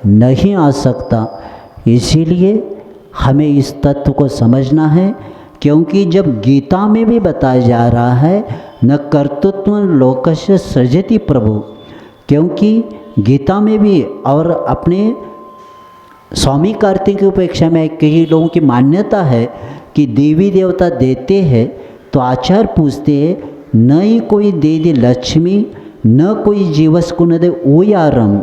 नहीं आ सकता। इसीलिए हमें इस तत्व को समझना है, क्योंकि जब गीता में भी बताया जा रहा है, न कर्तृत्व लोकस्य सृजति प्रभु, क्योंकि गीता में भी और अपने स्वामी कार्तिक की उपेक्षा में कई लोगों की मान्यता है कि देवी देवता देते हैं तो आचार्य पूछते हैं, न ही कोई दे दे लक्ष्मी, न कोई जीवस को न दे ओ यारम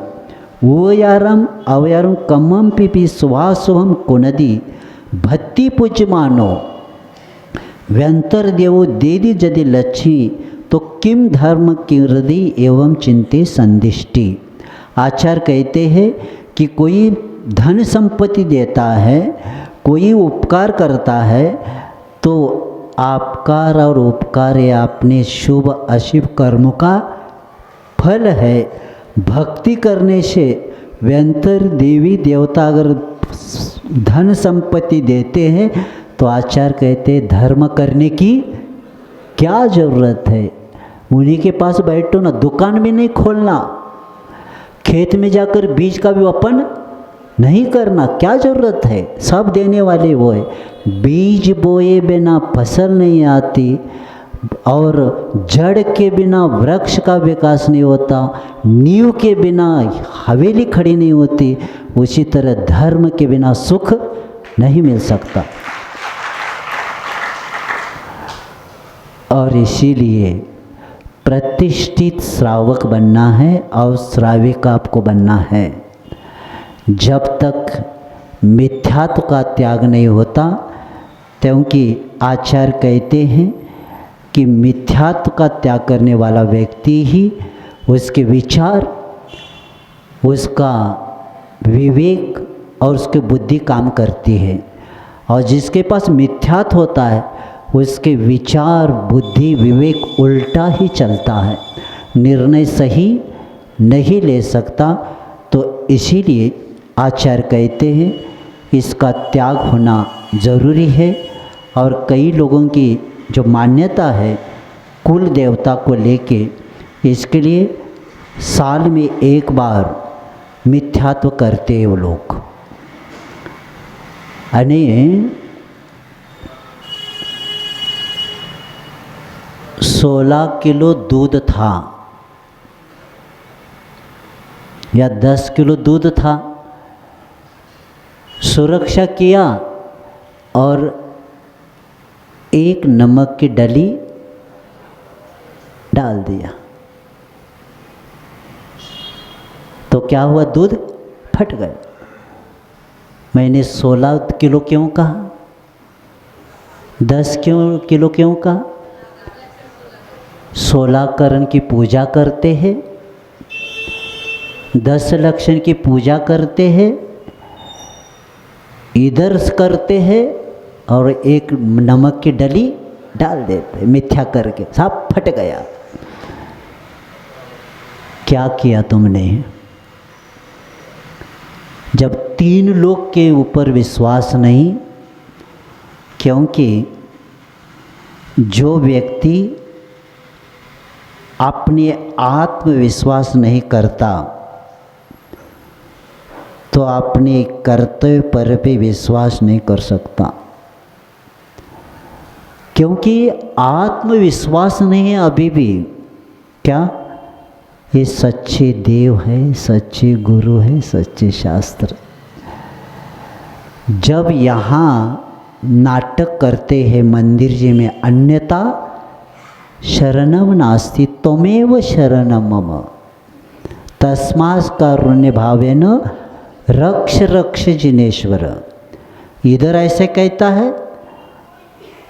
अवयारम कमम पिपी सुभाशुभम कुनदी भक्ति पूज्य मानो व्यंतर देवो दे दी यदि लक्ष्मी तो किम धर्म की हृदय एवं चिंते संदिष्टि। आचार्य कहते हैं कि कोई धन संपत्ति देता है, कोई उपकार करता है, तो आपकार और उपकार ये अपने शुभ अशुभ कर्मों का फल है। भक्ति करने से व्यंतर देवी देवता अगर धन संपत्ति देते हैं तो आचार्य कहते हैं धर्म करने की क्या ज़रूरत है? उन्हीं के पास बैठो ना, दुकान भी नहीं खोलना, खेत में जाकर बीज का विपणन नहीं करना, क्या ज़रूरत है? सब देने वाले वो है। बीज बोए बिना फसल नहीं आती, और जड़ के बिना वृक्ष का विकास नहीं होता, नींव के बिना हवेली खड़ी नहीं होती, उसी तरह धर्म के बिना सुख नहीं मिल सकता। और इसीलिए प्रतिष्ठित श्रावक बनना है और श्राविक आपको बनना है। जब तक मिथ्यात्व का त्याग नहीं होता, क्योंकि आचार्य कहते हैं कि मिथ्यात्व का त्याग करने वाला व्यक्ति ही उसके विचार, उसका विवेक और उसकी बुद्धि काम करती है। और जिसके पास मिथ्यात्व होता है उसके विचार, बुद्धि, विवेक उल्टा ही चलता है, निर्णय सही नहीं ले सकता। तो इसीलिए आचार्य कहते हैं इसका त्याग होना ज़रूरी है। और कई लोगों की जो मान्यता है कुल देवता को लेके, इसके लिए साल में एक बार मिथ्यात्व करते हैं वो लोग। यानी 16 किलो दूध था या 10 किलो दूध था, सुरक्षा किया और एक नमक की डली डाल दिया, तो क्या हुआ? दूध फट गया। मैंने 16 किलो क्यों कहा, 10 किलो क्यों कहा? 16 करण की पूजा करते हैं, 10 लक्षण की पूजा करते हैं, इधर करते हैं और एक नमक की डली डाल देते, मिथ्या करके सब फट गया। क्या किया तुमने? जब 3 लोग के ऊपर विश्वास नहीं, क्योंकि जो व्यक्ति अपने आत्मविश्वास नहीं करता तो अपने कर्तव्य पर भी विश्वास नहीं कर सकता, क्योंकि आत्मविश्वास नहीं है अभी भी। क्या? ये सच्चे देव है, सच्चे गुरु है, सच्चे शास्त्र। जब यहाँ नाटक करते हैं मंदिर जी में, अन्यथा शरणम नास्ति त्वमेव शरणम मम तस्मात् कारुण्य भावेन रक्ष रक्ष जिनेश्वर। इधर ऐसे कहता है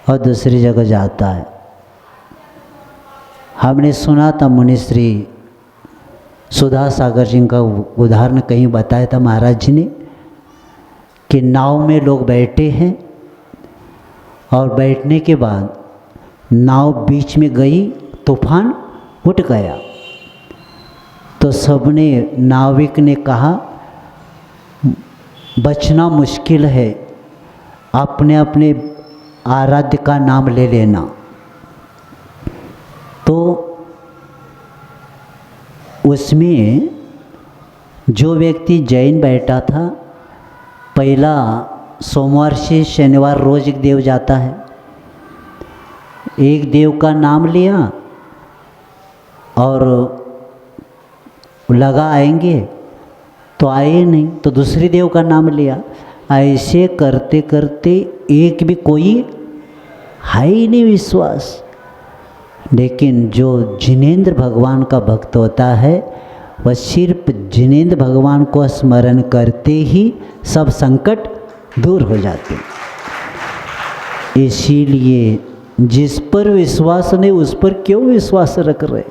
और दूसरी जगह जाता है। हमने सुना था मुनिश्री सुधा सागर जी का उदाहरण कहीं बताया था महाराज जी ने कि नाव में लोग बैठे हैं और बैठने के बाद नाव बीच में गई, तूफान उठ गया, तो सबने, नाविक ने कहा बचना मुश्किल है, अपने अपने आराध्य का नाम ले लेना। तो उसमें जो व्यक्ति जैन बैठा था, पहला सोमवार से शनिवार रोज एक देव जाता है, एक देव का नाम लिया और लगा आएंगे, तो आए नहीं, तो दूसरी देव का नाम लिया। ऐसे करते करते एक भी कोई है ही नहीं विश्वास। लेकिन जो जिनेंद्र भगवान का भक्त होता है, वह सिर्फ जिनेंद्र भगवान को स्मरण करते ही सब संकट दूर हो जाते। इसीलिए जिस पर विश्वास नहीं उस पर क्यों विश्वास रख रहे?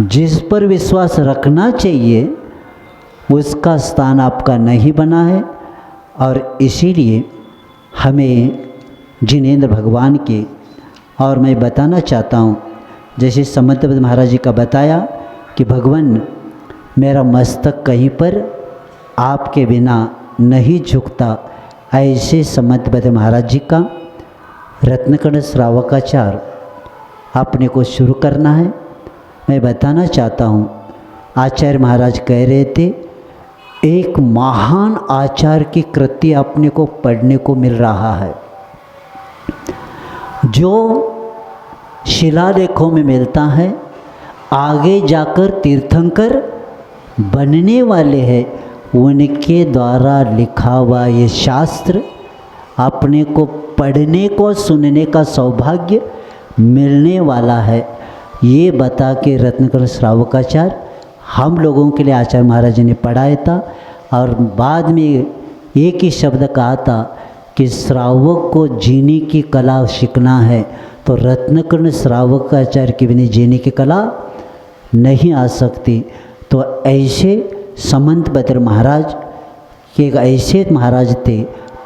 जिस पर विश्वास रखना चाहिए उसका स्थान आपका नहीं बना है। और इसीलिए हमें जिनेंद्र भगवान के, और मैं बताना चाहता हूँ जैसे समंतबद्ध महाराज जी का बताया कि भगवान मेरा मस्तक कहीं पर आपके बिना नहीं झुकता, ऐसे समंतबद्ध महाराज जी का रत्नकण श्रावकाचार अपने को शुरू करना है। मैं बताना चाहता हूँ, आचार्य महाराज कह रहे थे एक महान आचार्य की कृति अपने को पढ़ने को मिल रहा है, जो शिलालेखों में मिलता है, आगे जाकर तीर्थंकर बनने वाले हैं, उनके द्वारा लिखा हुआ ये शास्त्र अपने को पढ़ने को सुनने का सौभाग्य मिलने वाला है। ये बता के रत्नकण श्रावकाचार्य हम लोगों के लिए आचार्य महाराज जी ने पढ़ाया था। और बाद में एक ही शब्द कहा था कि श्रावक को जीने की कला सीखना है तो रत्नकण श्रावकाचार्य के बिना जीने की कला नहीं आ सकती। तो ऐसे समंतबद्ध महाराज के एक ऐसे महाराज थे,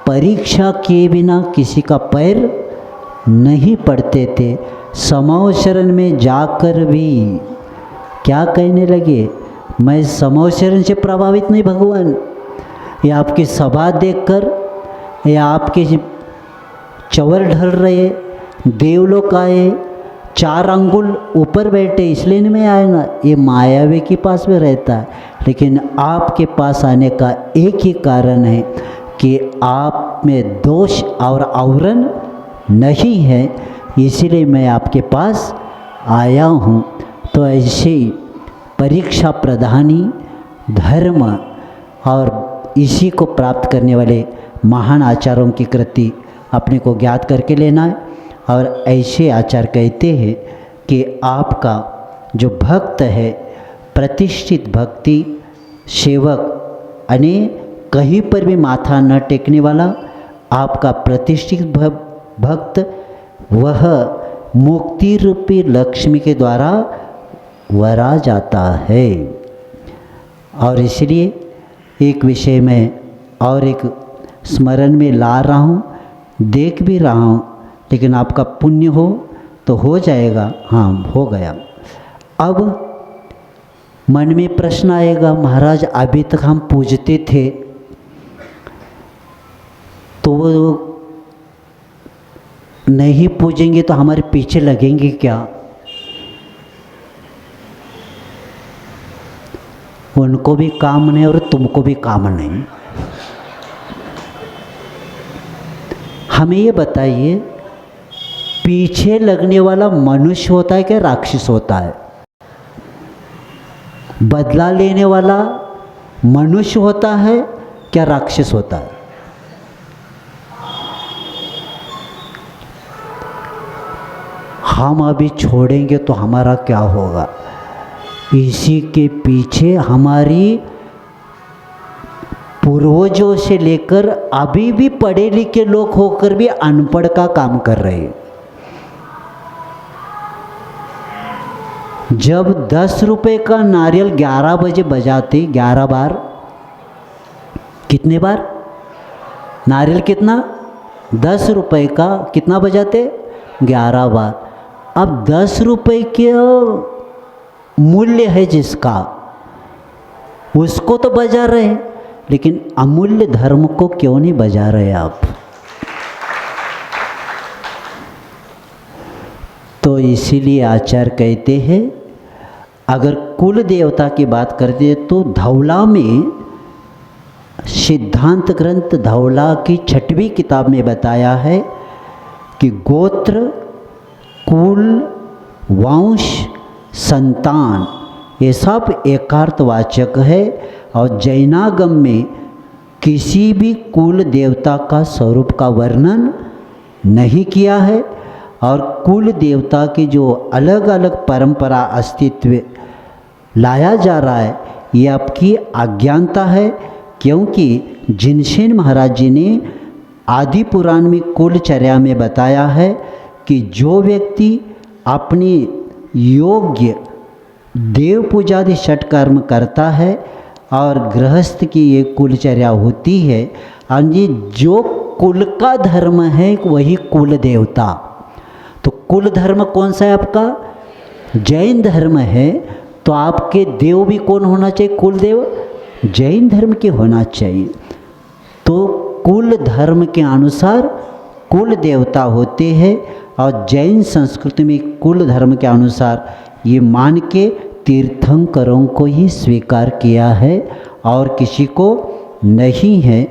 परीक्षा किए बिना किसी का पैर नहीं पड़ते थे। समवशरण में जाकर भी क्या कहने लगे, मैं समवशरण से प्रभावित नहीं भगवान, या आपकी सभा देखकर या आपके चवर ढल रहे, देवलोक आए, 4 अंगुल ऊपर बैठे इसलिए नहीं मैं आया ना, ये मायावी के पास में रहता है। लेकिन आपके पास आने का एक ही कारण है कि आप में दोष और आवरण नहीं है, इसीलिए मैं आपके पास आया हूँ। तो ऐसे परीक्षा प्रधानी धर्म और इसी को प्राप्त करने वाले महान आचार्यों की कृति अपने को ज्ञात करके लेना है। और ऐसे आचार्य कहते हैं कि आपका जो भक्त है, प्रतिष्ठित भक्ति सेवक, यानी कहीं पर भी माथा न टेकने वाला आपका प्रतिष्ठित भक्त, वह मुक्ति रूपी लक्ष्मी के द्वारा वरा जाता है। और इसलिए एक विषय में और एक स्मरण में ला रहा हूँ, देख भी रहा हूँ, लेकिन आपका पुण्य हो तो हो जाएगा। हाँ, हो गया। अब मन में प्रश्न आएगा, महाराज अभी तक हम पूजते थे तो वो नहीं पूजेंगे तो हमारे पीछे लगेंगे क्या? उनको भी काम नहीं और तुमको भी काम नहीं। हमें ये बताइए, पीछे लगने वाला मनुष्य होता है क्या राक्षस होता है? बदला लेने वाला मनुष्य होता है क्या राक्षस होता है? हम अभी छोड़ेंगे तो हमारा क्या होगा। इसी के पीछे हमारी पूर्वजों से लेकर अभी भी पढ़े लिखे लोग होकर भी अनपढ़ का काम कर रहे हैं। जब 10 रुपए का नारियल 11 बजे बजाते, 11 बार, कितने बार नारियल, कितना 10 रुपए का कितना बजाते, 11 बार। अब 10 रुपए के मूल्य है जिसका, उसको तो बजा रहे हैं, लेकिन अमूल्य धर्म को क्यों नहीं बजा रहे आप। तो इसीलिए आचार्य कहते हैं, अगर कुल देवता की बात करते हैं तो धौला में, सिद्धांत ग्रंथ धौला की 6वीं किताब में बताया है कि गोत्र, कुल, वंश, संतान ये सब एकार्थवाचक है। और जैनागम में किसी भी कुल देवता का स्वरूप का वर्णन नहीं किया है। और कुल देवता की जो अलग अलग परंपरा अस्तित्व लाया जा रहा है, ये आपकी अज्ञानता है। क्योंकि जिनसेन महाराज जी ने आदि पुराण में कुलचर्या में बताया है कि जो व्यक्ति अपनी योग्य देव पूजादि षट कर्म करता है और गृहस्थ की ये कुलचर्या होती है, और ये जो कुल का धर्म है वही कुल देवता। तो कुल धर्म कौन सा है आपका, जैन धर्म है, तो आपके देव भी कौन होना चाहिए, कुल देव जैन धर्म के होना चाहिए। तो कुल धर्म के अनुसार कुल देवता होते हैं, और जैन संस्कृति में कुल धर्म के अनुसार ये मान के तीर्थंकरों को ही स्वीकार किया है और किसी को नहीं है।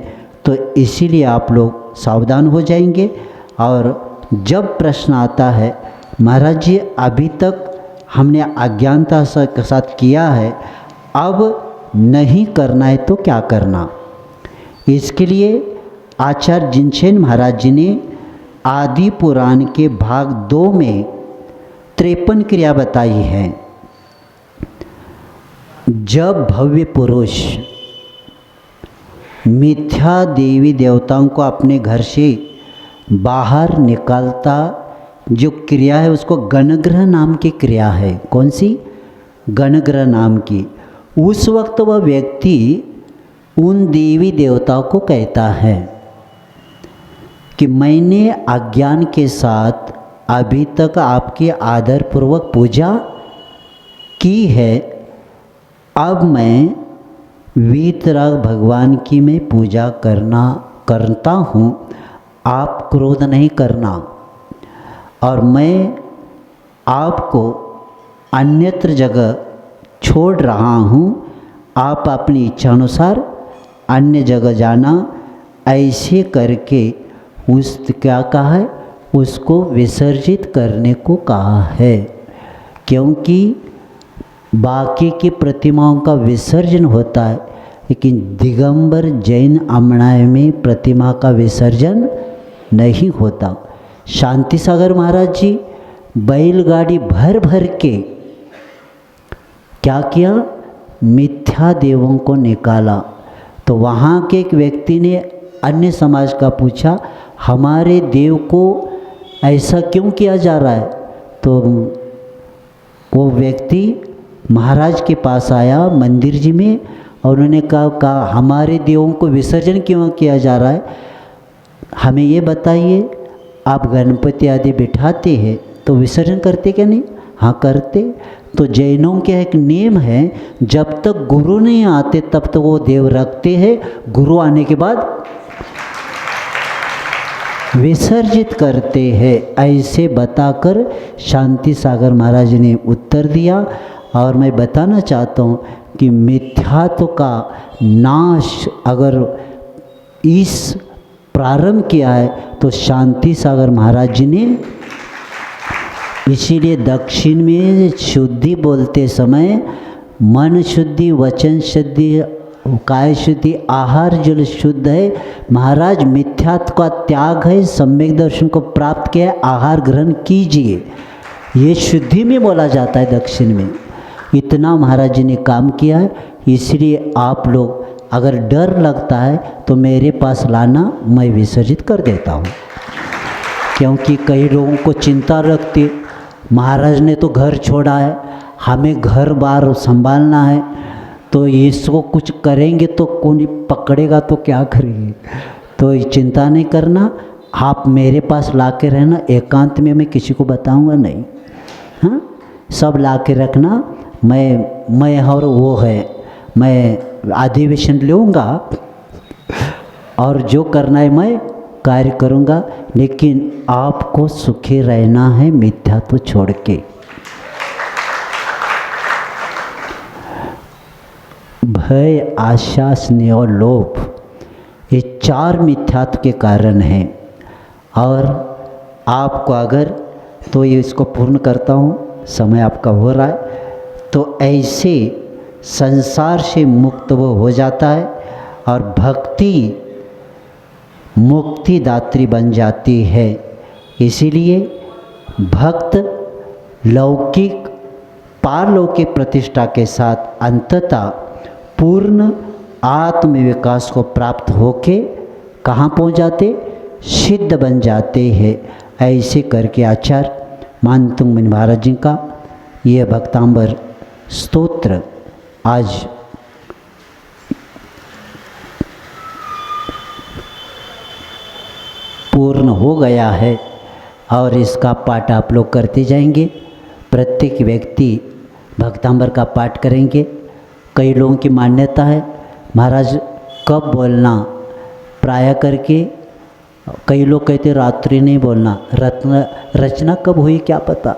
तो इसीलिए आप लोग सावधान हो जाएंगे। और जब प्रश्न आता है, महाराज जी अभी तक हमने अज्ञानता के साथ किया है, अब नहीं करना है तो क्या करना। इसके लिए आचार्य जिनसेन महाराज जी ने आदि पुराण के भाग 2 में 53 क्रिया बताई है। जब भव्य पुरुष मिथ्या देवी देवताओं को अपने घर से बाहर निकालता, जो क्रिया है उसको गणग्रह नाम की क्रिया है। कौन सी, गणग्रह नाम की। उस वक्त वह व्यक्ति उन देवी देवताओं को कहता है कि मैंने अज्ञान के साथ अभी तक आपकी आदरपूर्वक पूजा की है, अब मैं वीतराग भगवान की मैं पूजा करता हूँ, आप क्रोध नहीं करना। और मैं आपको अन्यत्र जगह छोड़ रहा हूँ, आप अपनी इच्छा अनुसार अन्य जगह जाना। ऐसे करके उस क्या कहा है, उसको विसर्जित करने को कहा है। क्योंकि बाकी की प्रतिमाओं का विसर्जन होता है, लेकिन दिगंबर जैन अमणाय में प्रतिमा का विसर्जन नहीं होता। शांति सागर महाराज जी बैलगाड़ी भर भर के क्या किया, मिथ्या देवों को निकाला। तो वहाँ के एक व्यक्ति ने अन्य समाज का पूछा, हमारे देव को ऐसा क्यों किया जा रहा है। तो वो व्यक्ति महाराज के पास आया मंदिर जी में, और उन्होंने कहा हमारे देवों को विसर्जन क्यों किया जा रहा है, हमें ये बताइए। आप गणपति आदि बिठाते हैं तो विसर्जन करते क्या नहीं, हाँ करते। तो जैनों के एक नियम है, जब तक गुरु नहीं आते तब तक वो देव रखते हैं, गुरु आने के बाद विसर्जित करते हैं। ऐसे बताकर शांति सागर महाराज ने उत्तर दिया। और मैं बताना चाहता हूँ कि मिथ्यात्व का नाश अगर इस प्रारंभ किया है तो शांति सागर महाराज जी ने। इसीलिए दक्षिण में शुद्धि बोलते समय मन शुद्धि, वचन शुद्धि, काय शुद्धि, आहार जल शुद्ध है। महाराज मिथ्यात्व का त्याग है, सम्यक दर्शन को प्राप्त किया है, आहार ग्रहण कीजिए। ये शुद्धि में बोला जाता है दक्षिण में। इतना महाराज जी ने काम किया है, इसलिए आप लोग अगर डर लगता है तो मेरे पास लाना, मैं विसर्जित कर देता हूँ। क्योंकि कई लोगों को चिंता लगती, महाराज ने तो घर छोड़ा है, हमें घर बार संभालना है, तो इसको कुछ करेंगे तो कौन पकड़ेगा तो क्या करेंगे। तो ये चिंता नहीं करना, आप मेरे पास ला के रहना, एकांत में मैं किसी को बताऊंगा नहीं। हाँ, सब ला के रखना, मैं और वो है, मैं अधिवेशन लूँगा और जो करना है मैं कार्य करूँगा, लेकिन आपको सुखी रहना है मिथ्यात्व छोड़ के। भय, आशा, स्नेह और लोभ, ये 4 मिथ्यात्व के कारण हैं। और आपको अगर तो ये इसको पूर्ण करता हूँ, समय आपका हो रहा है, तो ऐसे संसार से मुक्त वो हो जाता है और भक्ति मुक्ति दात्री बन जाती है। इसीलिए भक्त लौकिक पारलौकिक प्रतिष्ठा के साथ अंततः पूर्ण आत्म विकास को प्राप्त होके कहाँ पहुँच जाते, सिद्ध बन जाते हैं। ऐसे करके आचार्य मानतुंग मुनि महाराज जी का ये भक्तांबर स्तोत्र आज पूर्ण हो गया है और इसका पाठ आप लोग करते जाएंगे। प्रत्येक व्यक्ति भक्तांबर का पाठ करेंगे। कई लोगों की मान्यता है महाराज कब बोलना, प्राय करके कई लोग कहते रात्रि नहीं बोलना, रचना कब हुई क्या पता।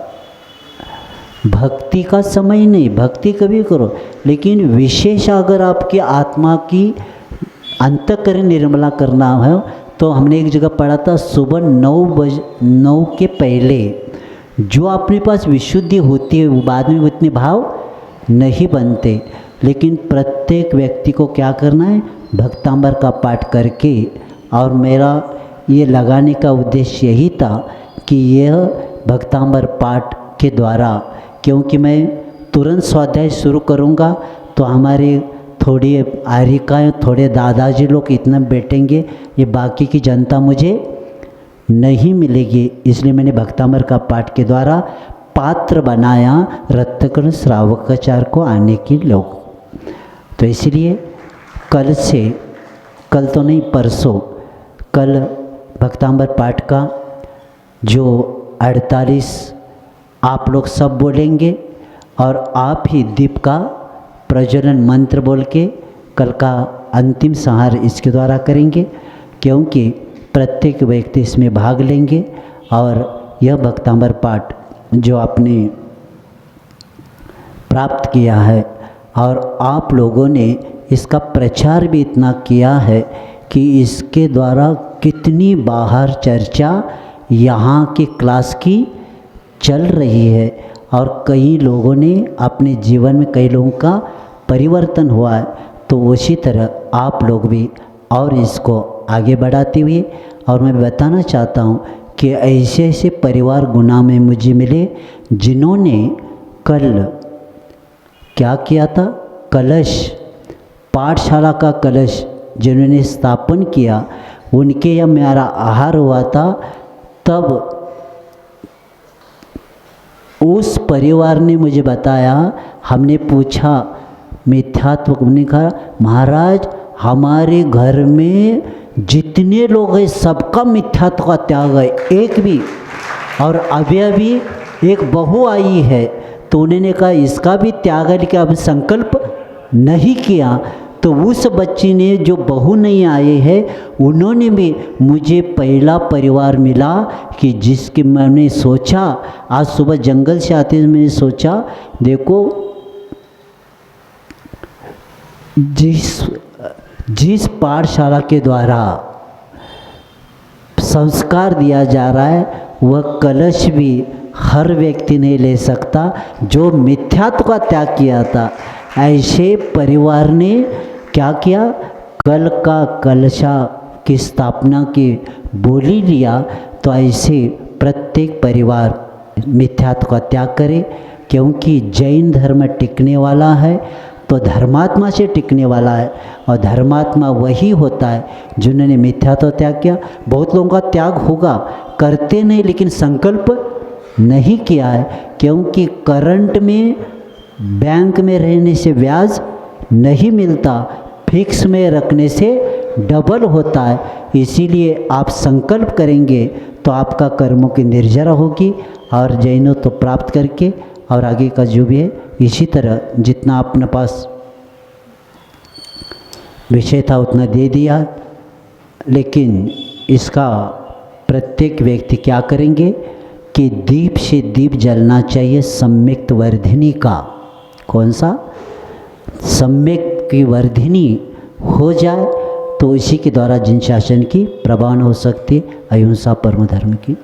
भक्ति का समय नहीं, भक्ति कभी करो, लेकिन विशेष अगर आपकी आत्मा की अंतःकरण निर्मला करना है तो हमने एक जगह पढ़ा था, सुबह 9 के पहले जो अपने पास विशुद्धि होती है वो बाद में उतने भाव नहीं बनते। लेकिन प्रत्येक व्यक्ति को क्या करना है, भक्तांबर का पाठ करके, और मेरा ये लगाने का उद्देश्य यही था कि यह भक्तांबर पाठ के द्वारा, क्योंकि मैं तुरंत स्वाध्याय शुरू करूँगा तो हमारे थोड़ी आरिकाएँ, थोड़े दादाजी लोग इतना बैठेंगे, ये बाकी की जनता मुझे नहीं मिलेगी। इसलिए मैंने भक्तांबर का पाठ के द्वारा पात्र बनाया रत्नकण श्रावकाचार्य को आने के लोग। तो इसलिए कल से, कल तो नहीं परसों, कल भक्तांबर पाठ का जो 48 आप लोग सब बोलेंगे और आप ही दीप का प्रज्वलन मंत्र बोल के कल का अंतिम संहार इसके द्वारा करेंगे, क्योंकि प्रत्येक व्यक्ति इसमें भाग लेंगे। और यह भक्तांबर पाठ जो आपने प्राप्त किया है और आप लोगों ने इसका प्रचार भी इतना किया है कि इसके द्वारा कितनी बाहर चर्चा यहाँ की क्लास की चल रही है और कई लोगों ने अपने जीवन में, कई लोगों का परिवर्तन हुआ है। तो उसी तरह आप लोग भी और इसको आगे बढ़ाते हुए, और मैं बताना चाहता हूँ कि ऐसे ऐसे परिवार गुना में मुझे मिले जिन्होंने कल क्या किया था, कलश, पाठशाला का कलश जिन्होंने स्थापन किया, उनके यहाँ मेरा आहार हुआ था। तब उस परिवार ने मुझे बताया, हमने पूछा मिथ्यात्व, उन्होंने कहा महाराज हमारे घर में जितने लोग हैं सबका मिथ्यात्व का त्याग है, एक भी, और अभी एक बहू आई है तो उन्होंने कहा इसका भी त्याग है, लेकिन अब संकल्प नहीं किया। तो उस बच्ची ने, जो बहू नहीं आए हैं, उन्होंने भी मुझे पहला परिवार मिला कि जिसके मैंने सोचा, आज सुबह जंगल से आते हुए मैंने सोचा देखो जिस पाठशाला के द्वारा संस्कार दिया जा रहा है वह कलश भी हर व्यक्ति नहीं ले सकता जो मिथ्यात्व का त्याग किया था। ऐसे परिवार ने क्या किया, कल का कलशा की स्थापना की बोली लिया। तो ऐसे प्रत्येक परिवार मिथ्यात्व का त्याग करें, क्योंकि जैन धर्म टिकने वाला है तो धर्मात्मा से टिकने वाला है, और धर्मात्मा वही होता है जिन्होंने मिथ्यात्व त्याग किया। बहुत लोगों का त्याग होगा, करते नहीं लेकिन संकल्प नहीं किया है, क्योंकि करंट में बैंक में रहने से ब्याज नहीं मिलता, फिक्स में रखने से डबल होता है। इसीलिए आप संकल्प करेंगे तो आपका कर्मों की निर्जरा होगी, और जैनों तो प्राप्त करके और आगे का जो भी है इसी तरह जितना अपने पास विषय था उतना दे दिया। लेकिन इसका प्रत्येक व्यक्ति क्या करेंगे कि दीप से दीप जलना चाहिए सम्यक्त वर्धिनी का। कौन सा? सम्यक की वर्धिनी हो जाए तो इसी के द्वारा जिन शासन की प्रवान हो सकती है। अहिंसा परम धर्म की।